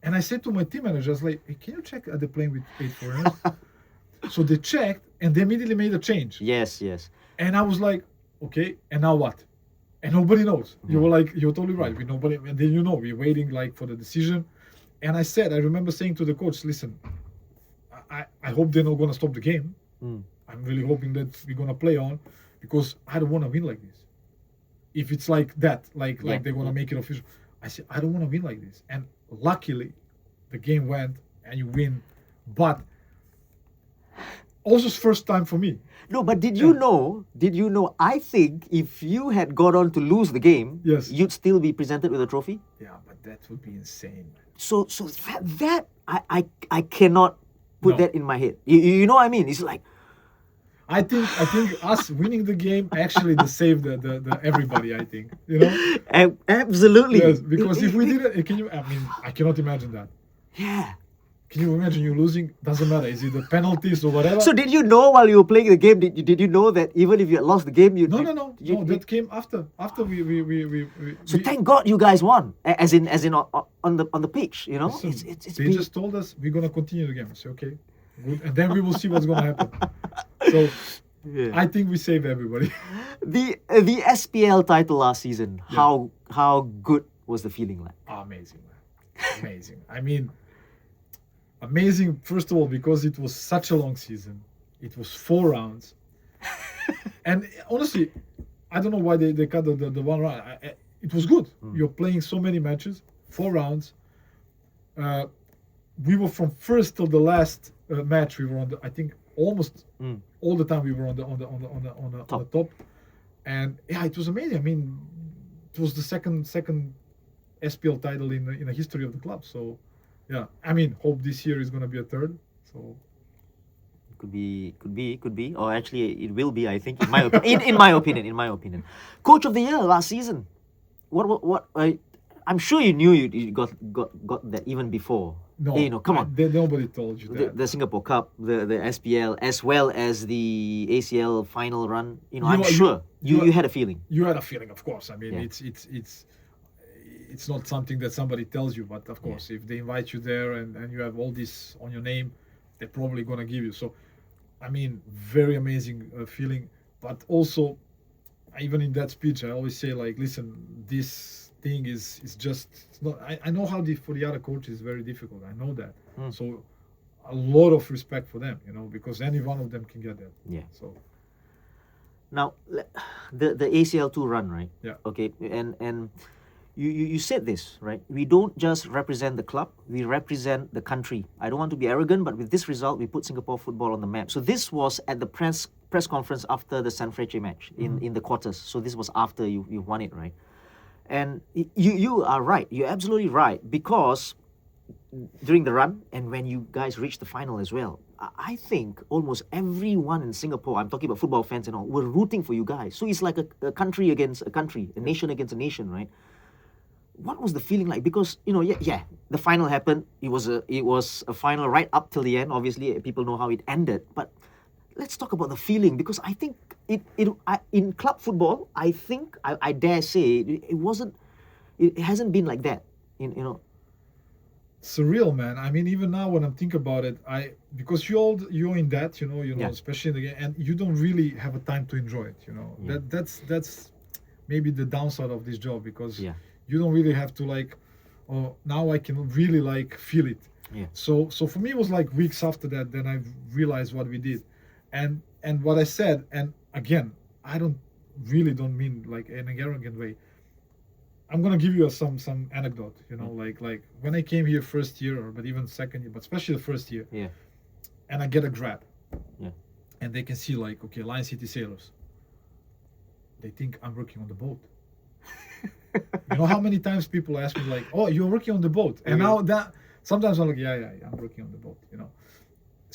And I said to my team manager, I was like, hey, can you check are they playing with 8 foreigners? So they checked and they immediately made a change. Yes. And I was like, okay, and now what? And nobody knows. You were like, you're totally right. Nobody, and then we're waiting like for the decision. And I remember saying to the coach, listen, I hope they're not going to stop the game. I'm really hoping that we're going to play on, because I don't want to win like this. If it's like that, like they're going to make it official. I said, I don't want to win like this. And luckily, the game went and you win. But also it's first time for me. No, but did you know, I think if you had gone on to lose the game, Yes, you'd still be presented with a trophy? Yeah, but that would be insane. So that I cannot put that in my head. You know what I mean? It's like, I think us winning the game actually saved the everybody, I think. Absolutely. Yes, because if we didn't, I cannot imagine that. Yeah. Can you imagine you losing? Doesn't matter. Is it the penalties or whatever? So did you know while you were playing the game? Did you know that even if you had lost the game, No. That came after we. So thank God you guys won, as in on the pitch. Listen, it's they just told us we're gonna continue the game. I say okay, good, and then we will see what's gonna happen. So I think we saved everybody. The SPL title last season. How good was the feeling like? Amazing, man. Amazing. Amazing, first of all, because it was such a long season. It was 4 rounds. And honestly, I don't know why they cut the 1 round. It was good. You're playing so many matches, 4 rounds. We were from first till the last match. We were on I think almost all the time we were on the top. And it was amazing. It was the second SPL title in the history of the club. So. Yeah, hope this year is going to be a third. So could be, or actually it will be. I think, in my opinion, Coach of the Year last season. What? I'm sure you knew you got that even before. No, come on. Nobody told you that. The Singapore Cup, the SPL, as well as the ACL final run. I'm sure you had a feeling. You had a feeling, of course. It's not something that somebody tells you, but of course, if they invite you there and you have all this on your name, they're probably going to give you. So, very amazing feeling. But also, even in that speech, I always say, like, listen, this thing is just, it's not, I know how for the other coaches it's very difficult. I know that. So, a lot of respect for them, because any one of them can get that. Yeah. So. Now, the ACL2 run, right? Yeah. Okay, and you said this, right? We don't just represent the club, we represent the country. I don't want to be arrogant, but with this result, we put Singapore football on the map. So this was at the press conference after the Sanfrecce match in the quarters. So this was after you won it, right? And you are right. You're absolutely right, because during the run and when you guys reached the final as well, I think almost everyone in Singapore, I'm talking about football fans and all, were rooting for you guys. So it's like a country against a country, a nation against a nation, right? What was the feeling like? Because the final happened. It was a final right up till the end. Obviously, people know how it ended. But let's talk about the feeling, because I think in club football, I think I dare say it hasn't been like that. surreal, man. I mean, even now when I'm thinking about it, because you're in that, Yeah. especially in the game, and you don't really have a time to enjoy it. Yeah. That's maybe the downside of this job, because Yeah. you don't really have to like. Oh, now I can really like feel it. Yeah. So for me it was like weeks after that, then I realized what we did, and what I said. And again, I don't mean like in an arrogant way. I'm gonna give you some anecdote. Like when I came here first year, but even second year, but especially the first year, Yeah. and I get a grab. Yeah. And they can see like, okay, Lion City Sailors. They think I'm working on the boat. You know how many times people ask me like, "Oh, you're working on the boat," and now that sometimes I'm like, "Yeah, I'm working on the boat."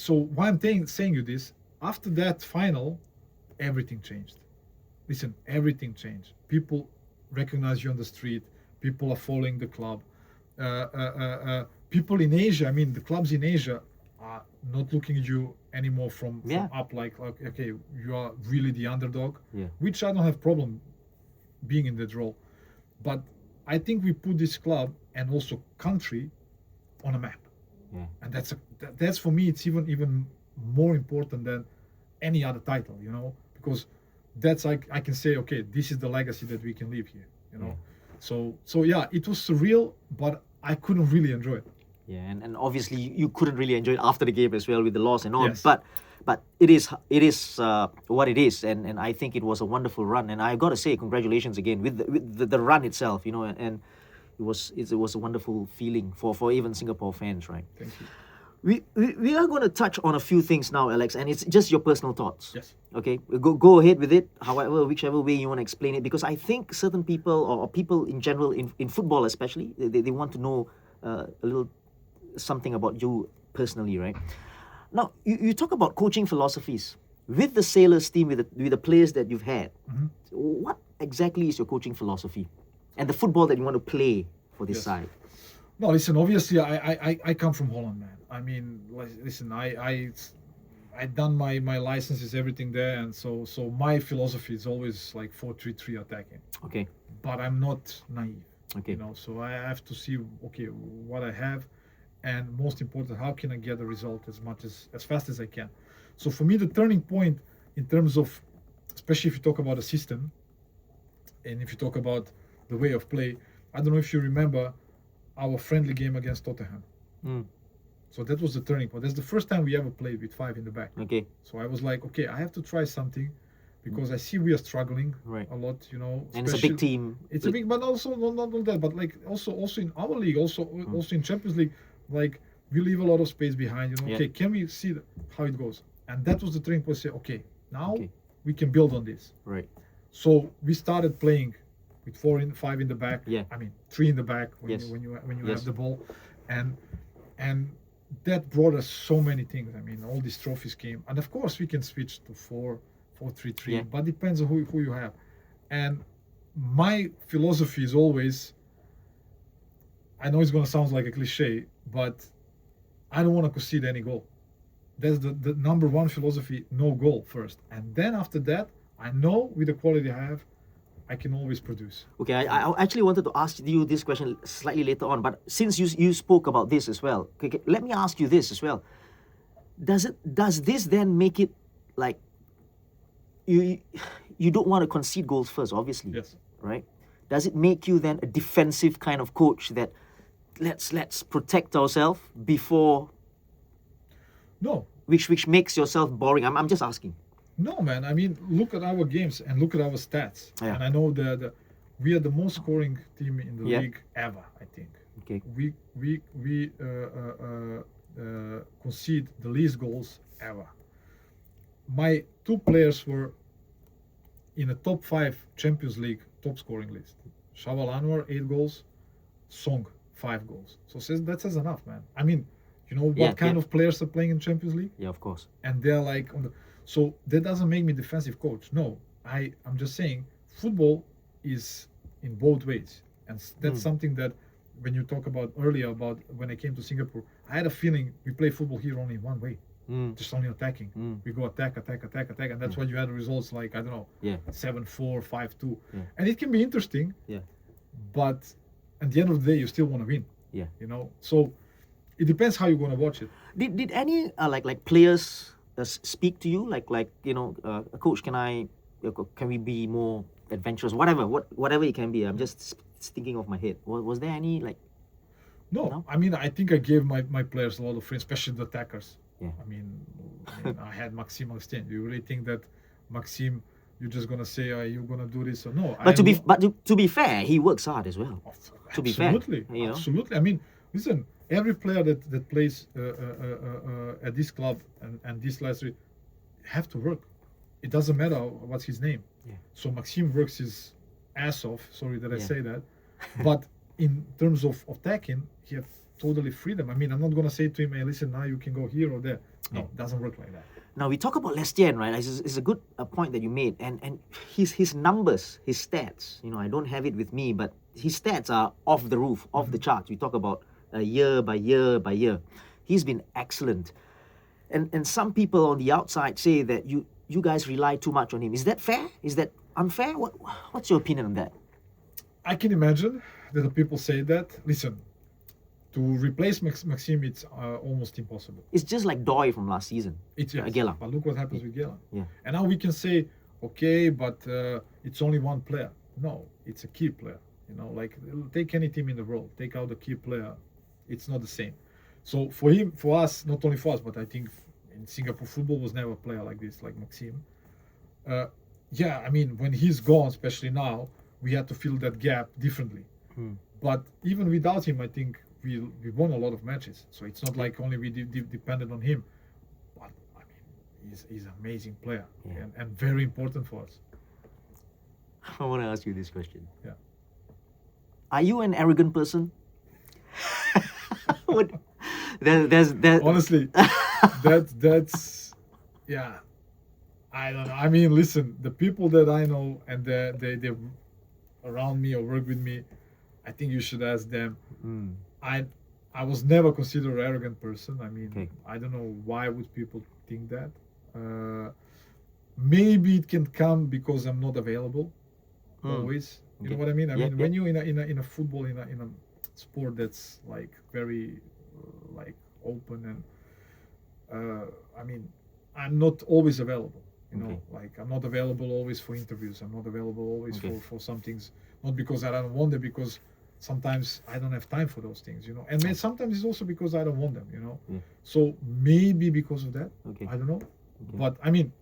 So why I'm saying you this, after that final, everything changed. Listen, everything changed. People recognize you on the street. People are following the club. People in Asia, I mean, the clubs in Asia are not looking at you anymore from up like, okay, you are really the underdog, which I don't have problem being in that role. But I think we put this club and also country on a map. Yeah. And that's for me, it's even more important than any other title, because that's like I can say, okay, this is the legacy that we can leave here, So yeah, it was surreal, but I couldn't really enjoy it. Yeah, and obviously you couldn't really enjoy it after the game as well with the loss and all. Yes. But it is what it is, and I think it was a wonderful run. And I got to say congratulations again with the run itself, and it was a wonderful feeling for even Singapore fans, right? Thank you. We are going to touch on a few things now, Alex, and it's just your personal thoughts. Yes. Okay, go ahead with it, whichever way you want to explain it, because I think certain people or people in general in football especially, they want to know a little something about you personally, right? Now, you talk about coaching philosophies with the Sailors team, with the players that you've had. Mm-hmm. What exactly is your coaching philosophy and the football that you want to play for this side? No, listen, obviously I come from Holland, man. I mean, listen, I done my licenses, everything there, and so my philosophy is always like 4-3-3 attacking. Okay. But I'm not naive. Okay. So I have to see, okay, what I have, and most important, how can I get the result as fast as I can. So for me, the turning point in terms of, especially if you talk about a system, and if you talk about the way of play, I don't know if you remember our friendly game against Tottenham. So that was the turning point. That's the first time we ever played with 5 in the back. Okay. So I was like, okay, I have to try something, because I see we are struggling a lot, And it's a big team. It's a big, but also not only that, but like also in our league, also in Champions League, like we leave a lot of space behind. Okay, can we see how it goes? And that was the turning point. Say, okay, now we can build on this. Right. So we started playing with 5 in the back. Yeah. I mean 3 in the back when you have the ball, and that brought us so many things. I mean, all these trophies came, and of course we can switch to 4-3-3, but depends on who you have. And my philosophy is always, I know it's gonna sound like a cliche, but I don't want to concede any goal. That's the number one philosophy: no goal first, and then after that, I know with the quality I have, I can always produce. Okay, I actually wanted to ask you this question slightly later on, but since you spoke about this as well, okay, let me ask you this as well. Does this then make it like you don't want to concede goals first, obviously? Yes. Right? Does it make you then a defensive kind of coach that let's protect ourselves before? No. Which makes yourself boring. I'm just asking. No, man. I mean, look at our games and look at our stats. Yeah. And I know that we are the most scoring team in the league ever, I think. Okay. We concede the least goals ever. My 2 players were in a top 5 Champions League top scoring list. Shawal Anwar, 8 goals. Song, 5 goals. So that says enough, man. I mean, you know what kind of players are playing in Champions League? Yeah, of course. And they're like on the. So that doesn't make me defensive coach. No, I'm just saying football is in both ways, and that's something that when you talk about earlier about when I came to Singapore, I had a feeling we play football here only in one way, just only attacking. We go attack, and that's why you had results like, I don't know, 7-4, 5-2, and it can be interesting. Yeah. But at the end of the day, you still want to win. Yeah. You know, so it depends how you're gonna watch it. Did any like players speak to you like coach, can we be more adventurous, whatever it can be? I'm just thinking of my head. Was there any like? No, I mean, I think I gave my players a lot of freedom, especially the attackers. Yeah. I mean, I had Maxime Augustin. You really think that Maxime, you're just gonna say, you're gonna do this or no? But to be fair, he works hard as well. To be fair, absolutely. I mean, listen, every player that plays at this club and this last year have to work. It doesn't matter what's his name. Yeah. So Maxime works his ass off. Sorry that I say that, but in terms of attacking, he has totally freedom. I mean, I'm not gonna say to him, "Hey, listen, now you can go here or there." No, it doesn't work like that. Now we talk about Lestienne, right? It's a good point that you made, and his numbers, his stats. I don't have it with me, but his stats are off the roof, off the charts. We talk about year by year by year. He's been excellent, and some people on the outside say that you guys rely too much on him. Is that fair? Is that unfair? What's your opinion on that? I can imagine that the people say that. Listen, to replace Maxime, it's almost impossible. It's just like Doi from last season. It's Gela. But look what happens with Gela. Yeah. And now we can say, okay, but it's only one player. No, it's a key player. Like take any team in the world, take out the key player, it's not the same. So for us, not only for us, but I think in Singapore football was never a player like this, like Maxime. I mean, when he's gone, especially now, we had to fill that gap differently. But even without him, I think we won a lot of matches. So it's not like only we depended on him. But I mean, he's an amazing player and very important for us. I want to ask you this question. Yeah. Are you an arrogant person? There's honestly, that's yeah. I don't know. I mean, listen, the people that I know and they around me or work with me, I think you should ask them. I was never considered an arrogant person. I mean, I don't know why would people think that. Maybe it can come because I'm not available always. You know what I mean? I mean, when you're in a football in a sport that's like very like open and I mean, I'm not always available. Like I'm not available always for interviews. I'm not available always for some things. Not because I don't want them, because sometimes I don't have time for those things, And sometimes it's also because I don't want them, So maybe because of that, I don't know. But I mean,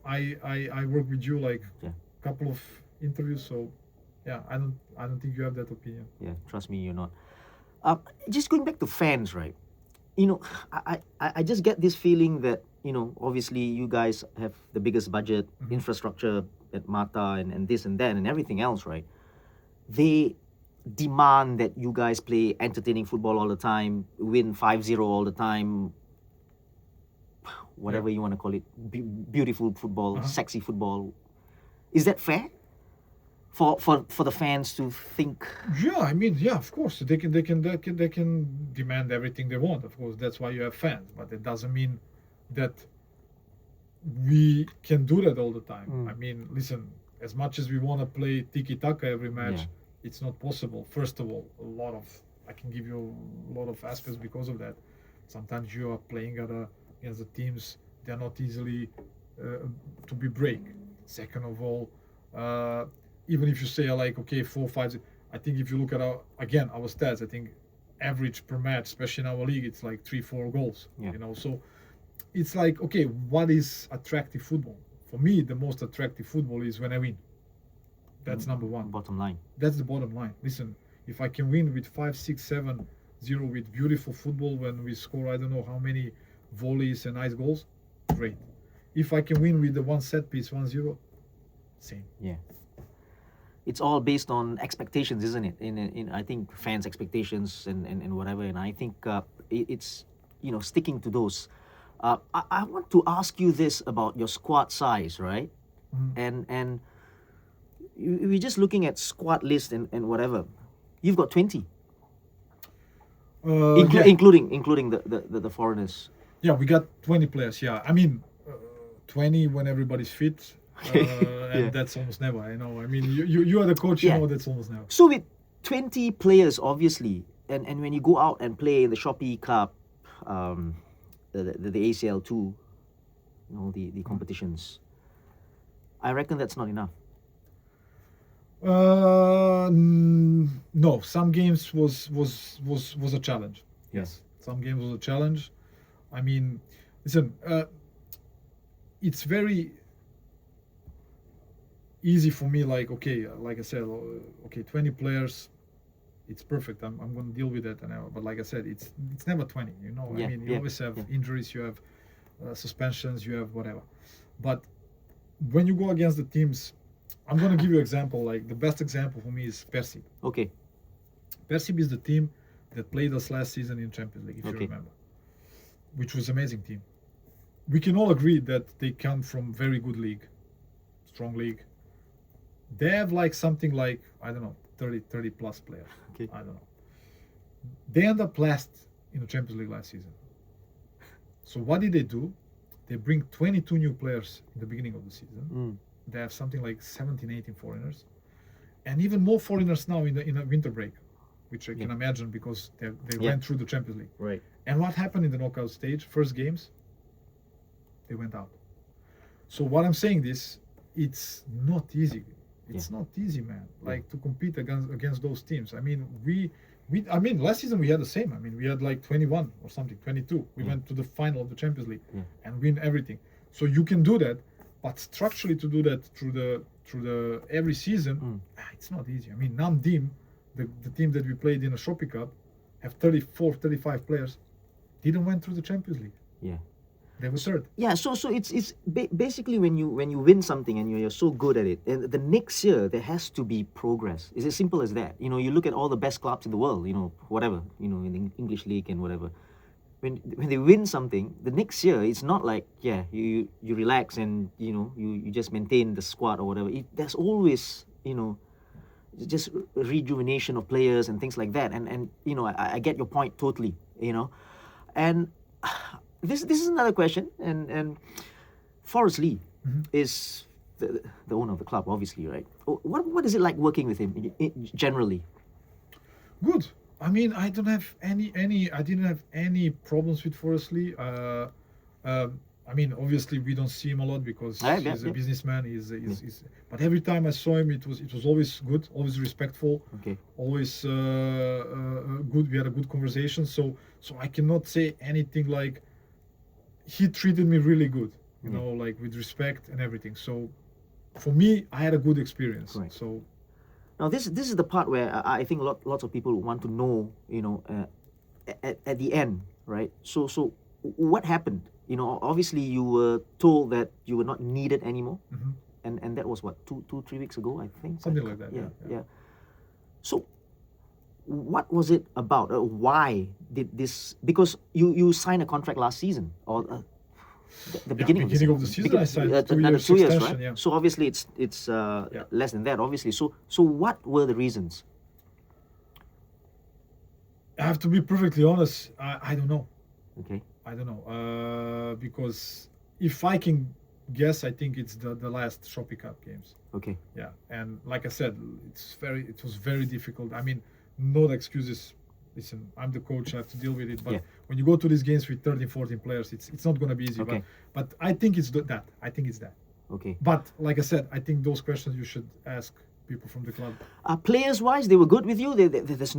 I work with you like a couple of interviews, so yeah, I don't think you have that opinion. Yeah, trust me, you're not. Just going back to fans, right? I just get this feeling that obviously you guys have the biggest budget, infrastructure at Mata and this and that and everything else, right? They demand that you guys play entertaining football all the time, win 5-0 all the time, whatever you want to call it, beautiful football, sexy football. Is that fair for the fans to think? Yeah, I mean, yeah, of course they can demand everything they want. Of course, that's why you have fans. But it doesn't mean that we can do that all the time. I mean, listen, as much as we want to play tiki-taka every match, it's not possible. First of all, I can give you a lot of aspects because of that. Sometimes you are playing against the teams, they're not easily to be break. Second of all, even if you say like, okay, 4-5, I think if you look at our stats, I think average per match, especially in our league, it's like 3-4 goals. So it's like, okay, what is attractive football? For me, the most attractive football is when I win. That's number one. Bottom line. That's the bottom line. Listen, if I can win with 5-6-7-0 with beautiful football, when we score I don't know how many volleys and nice goals, great. If I can win with the one set piece 1-0, same. Yeah. It's all based on expectations, isn't it? In I think fans' expectations and whatever. And I think it's sticking to those. I want to ask you this about your squad size, right? And we're just looking at squad list and whatever. You've got 20, including the foreigners. Yeah, we got 20 players. Yeah, I mean, 20 when everybody's fit, and that's almost never. I know. I mean, you are the coach. You know that's almost never. So with 20 players, obviously, and when you go out and play in the Shopee Cup, the ACL too, the competitions, I reckon that's not enough. No, some games was a challenge. Yes, some games was a challenge. I mean, listen, it's very easy for me. Like, okay, like I said, okay, 20 players, it's perfect. I'm going to deal with that. But like I said, it's never 20. Yeah, I mean, you always have injuries, you have suspensions, you have whatever. But when you go against the teams, I'm going to give you an example. Like the best example for me is Persib. Okay. Persib is the team that played us last season in Champions League, if you remember, which was amazing team. We can all agree that they come from very good league, strong league. They have like something like, I don't know, 30 plus players. Okay. I don't know. They end up last in the Champions League last season. So what did they do? They bring 22 new players in the beginning of the season. They have something like 17, 18 foreigners, and even more foreigners now in the winter break, which I can imagine because they went through the Champions League. Right. And what happened in the knockout stage? First games, they went out. So what I'm saying is, it's not easy. It's not easy, man. Like to compete against those teams. I mean, I mean, last season we had the same. I mean, we had like 21 or something, 22. We went to the final of the Champions League and win everything. So you can do that. But structurally, to do that through the every season, it's not easy. I mean, Namdim, the team that we played in the Shopee Cup, have 34, 35 players, didn't went through the Champions League. Yeah. They were third. Yeah. So it's basically when you win something and you're so good at it, and the next year there has to be progress. It's as simple as that. You look at all the best clubs in the world. Whatever. In the English league and whatever. When they win something, the next year it's not like you relax and you just maintain the squad or whatever. There's always just rejuvenation of players and things like that. And I get your point totally. And this is another question. And Forrest Lee is the owner of the club, obviously, right? What is it like working with him generally? Good. I mean, I didn't have any problems with Forrest Lee. I mean, obviously we don't see him a lot because he's a businessman. But every time I saw him, it was always good, always respectful, always good. We had a good conversation. So I cannot say anything like he treated me really good, like with respect and everything. So for me, I had a good experience. Right. So. Now this is the part where I think lots of people want to know, at the end, right? So what happened? Obviously you were told that you were not needed anymore, and that was what 2-3 weeks ago, I think. Something like that. Yeah. So what was it about? Why did this? Because you signed a contract last season or. The beginning of the season, I signed another 2 years, extension, right? yeah. So obviously it's less than that, obviously. So what were the reasons? I have to be perfectly honest. I don't know. Okay. I don't know because if I can guess, I think it's the last Shopee Cup games. Okay. Yeah, and like I said, it was very difficult. I mean, no excuses. Listen, I'm the coach, I have to deal with it. But when you go to these games with 13, 14 players, it's not going to be easy. Okay. But I think it's that. I think it's that. Okay. But like I said, I think those questions you should ask people from the club. Players-wise, they were good with you? There's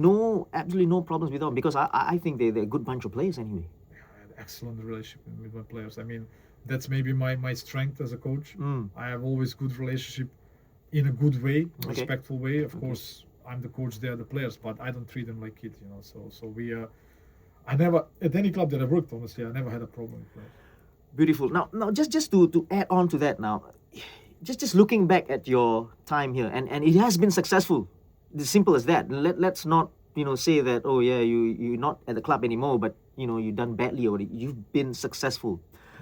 absolutely no problems with them? Because I think they're a good bunch of players anyway. Yeah, I had excellent relationship with my players. I mean, that's maybe my strength as a coach. I have always good relationship in a good way, respectful way. Of course, I'm the coach, they are the players, but I don't treat them like kids, So we, I never, at any club that I worked, honestly, I never had a problem with players. Beautiful. Now, just to add on to that now, just looking back at your time here, and it has been successful. As simple as that. Let's not, say that, you're not at the club anymore, but, you've done badly or you've been successful.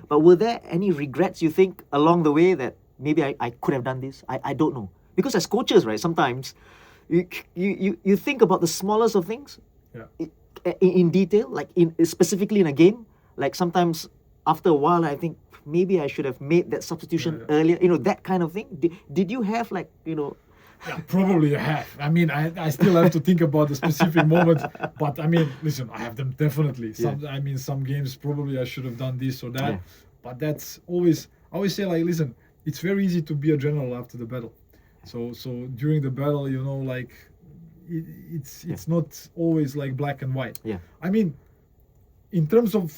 But were there any regrets, you think, along the way that maybe I could have done this? I don't know. Because as coaches, right, sometimes you think about the smallest of things in detail, like specifically in a game. Like sometimes after a while, I think maybe I should have made that substitution earlier. That kind of thing. Did you have Yeah, probably I have. I mean, I still have to think about the specific moments. But I mean, listen, I have them definitely. I mean, some games probably I should have done this or that. Yeah. But that's always. I always say like, listen, it's very easy to be a general after the battle. So during the battle, you know, like, it's not always like black and white. Yeah. I mean, in terms of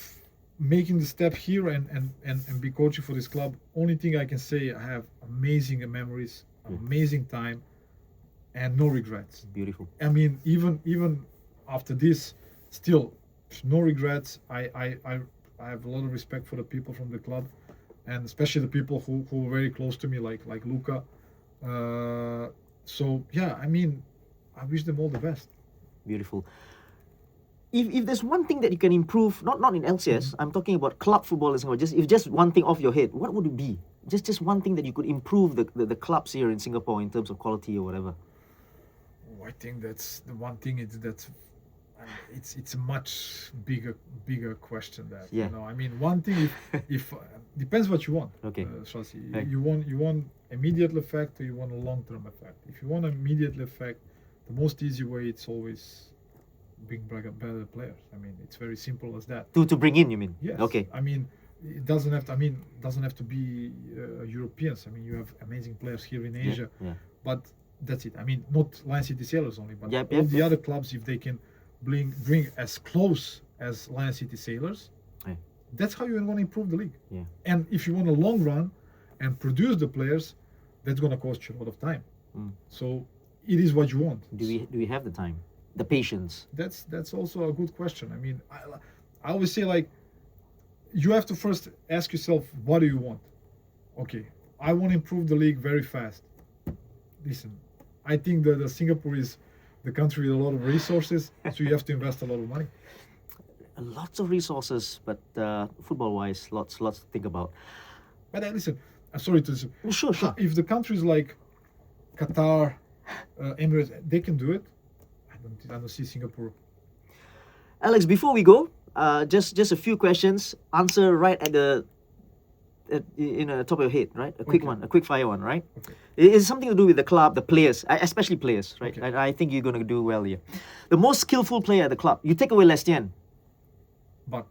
making the step here and be coaching for this club, only thing I can say, I have amazing memories, amazing time, and no regrets. Beautiful. I mean, even after this, still no regrets. I have a lot of respect for the people from the club, and especially the people who were very close to me, like Luca. So yeah, I mean, I wish them all the best. Beautiful. If there's one thing that you can improve, not in LCS, I'm talking about club football in Singapore. Just one thing off your head, what would it be? Just one thing that you could improve the clubs here in Singapore in terms of quality or whatever. Oh, I think that's the one thing. It's a much bigger question. That Yeah. you know, I mean, one thing if depends what you want. Okay. Shasi. Right. You want immediate effect or you want a long-term effect. If you want immediate effect, the most easy way, it's always bring better players. I mean, it's very simple as that. To bring in, you mean? Yes. Okay. I mean, it doesn't have to. I mean, doesn't have to be Europeans. I mean, you have amazing players here in Asia, Yeah. but that's it. I mean, not Lion City Sailors only, but Yep, all yep, the yep. other clubs, if they can bring as close as Lion City Sailors, Yeah. that's how you're going to improve the league. Yeah. And if you want a long run and produce the players, that's going to cost you a lot of time. So it is what you want. Do we have the time, the patience? That's also a good question. I mean, I always say, like, you have to first ask yourself, what do you want? Okay, I want to improve the league very fast. Listen, I think that Singapore is the country with a lot of resources, so you have to invest a lot of money. Lots of resources, but football-wise, lots to think about. But listen, I'm sorry to. Sure. If the countries like Qatar, Emirates, they can do it, I don't see Singapore. Alex, before we go, just a few questions. Answer right at the top of your head, right? A quick one, a quick fire one, right? Okay. It's something to do with the club, the players, especially players, right? Okay. And I think you're going to do well here. The most skillful player at the club. You take away Lestienne. But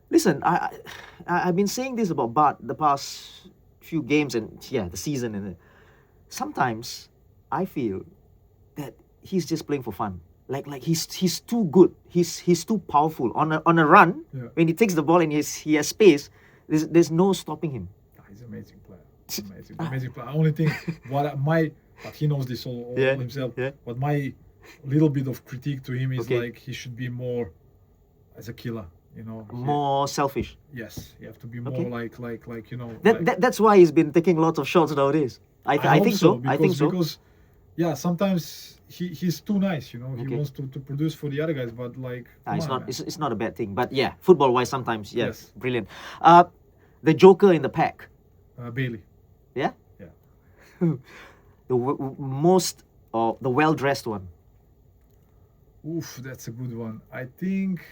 Listen, I've been saying this about Bart the past few games and the season, and sometimes I feel that he's just playing for fun. Like he's too good. He's too powerful on a run. Yeah. When he takes the ball and he has space, there's no stopping him. he's an amazing player. Amazing player. Only thing, but he knows this all Yeah, himself. yeah. But my little bit of critique to him is Okay. like he should be more as a killer. You know, More selfish. Yes, you have to be more Okay. like you know. That's why he's been taking lots of shots nowadays. I hope think so. I think so. Because yeah, sometimes he's too nice. You know, he Okay. wants to produce for the other guys, but like come It's on, not man. it's not a bad thing. But yeah, football wise sometimes Yes. brilliant. The Joker in the pack. Bailey. Yeah. Yeah. The most or the well dressed one. Oof, that's a good one. I think.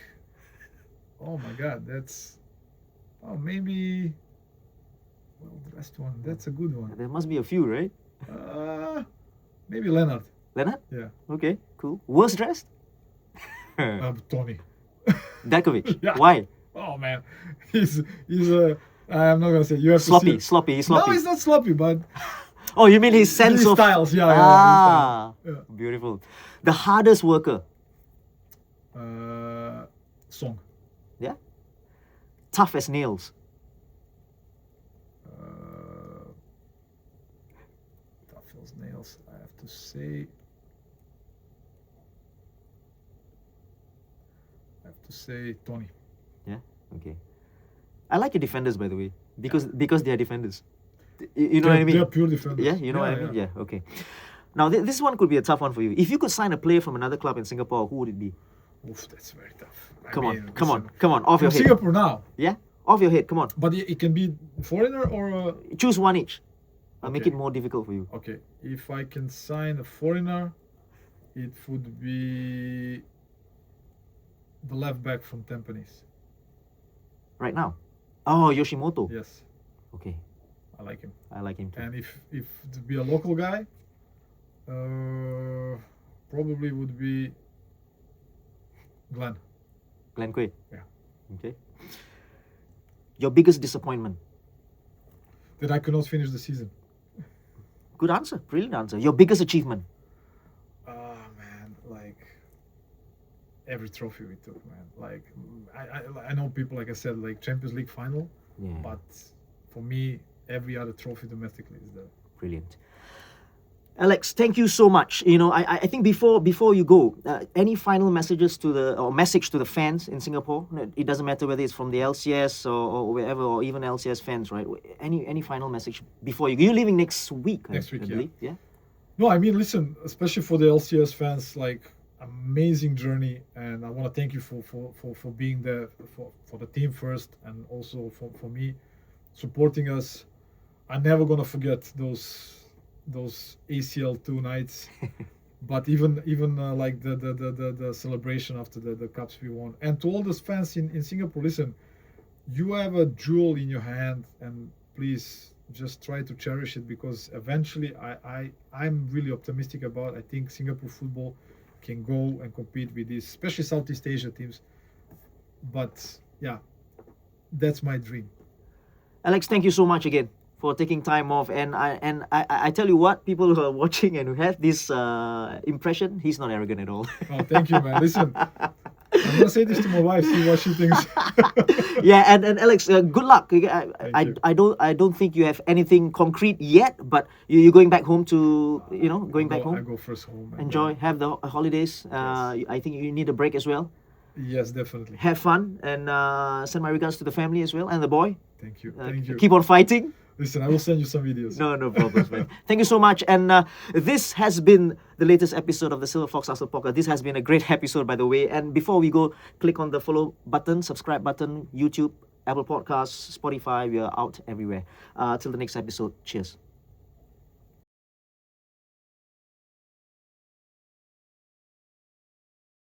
Oh my God, that's. Oh, maybe. Well, the last one. That's a good one. There must be a few, right? Maybe Leonard. Leonard? Yeah. Okay, cool. Worst dressed? Tony. Dakovic. Yeah. Why? Oh man, he's I'm not gonna say you have Sloppy. to see. Sloppy. He's sloppy. No, he's not sloppy, but Oh, you mean his sense his of styles. Yeah, Ah, yeah. His style. beautiful. The hardest worker. Yeah. Song. Yeah. Tough as nails. Tough as nails. I have to say. Tony. Yeah. Okay. I like your defenders, by the way, because they are defenders. You know what I mean? They're pure defenders. Yeah, you know what I mean? Yeah, okay. Now, this one could be a tough one for you. If you could sign a player from another club in Singapore, who would it be? Oof, that's very tough. Come on, off From your head. Singapore now, Yeah? Off your head, come on. but it can be foreigner or. Choose one each. I'll make Okay. it more difficult for you. Okay, if I can sign a foreigner, it would be the left back from Tampines. Right now. Oh, Yoshimoto. Yes. Okay. I like him. I like him too. And if to be a local guy, probably would be Glenn. Glenn Quaid. Yeah. Okay. Your biggest disappointment? That I could not finish the season. Good answer. Brilliant answer. Your biggest achievement? Man, like every trophy we took, man. Like I know people, like I said, like Champions League final, Yeah. but for me, every other trophy domestically is there. Brilliant. Aleks, thank you so much. You know, I think before you go, any final messages message to the fans in Singapore? It doesn't matter whether it's from the LCS or wherever, or even LCS fans, right? Any final message before you go? You're leaving next week, Next week, I believe. Yeah. No, I mean, listen, especially for the LCS fans, like amazing journey, and I want to thank you for being there for the team first, and also for me supporting us. I'm never gonna forget those ACL2 nights, but even like the celebration after the cups we won. And to all those fans in Singapore, listen, you have a jewel in your hand, and please just try to cherish it, because eventually I'm really optimistic about. I think Singapore football can go and compete with these, especially Southeast Asia teams. But yeah, that's my dream. Aleks, thank you so much again for taking time off. And I tell you what, people who are watching and who have this impression, he's not arrogant at all. Oh, thank you, man. Listen, I'm gonna say this to my wife, see what she thinks. Yeah, and Aleks, good luck. Thank you. I don't think you have anything concrete yet, but you're going back home to going back home. I go first home. And Enjoy, have the holidays. I think you need a break as well. yes, definitely. Have fun, and send my regards to the family as well and the boy. Thank you. Thank you. Keep on fighting. Listen, I will send you some videos. No problems, man. Thank you so much. And this has been the latest episode of the Silverfox Arsenal Podcast. This has been a great episode, by the way. And before we go, click on the follow button, subscribe button, YouTube, Apple Podcasts, Spotify. We are out everywhere. Till the next episode. Cheers.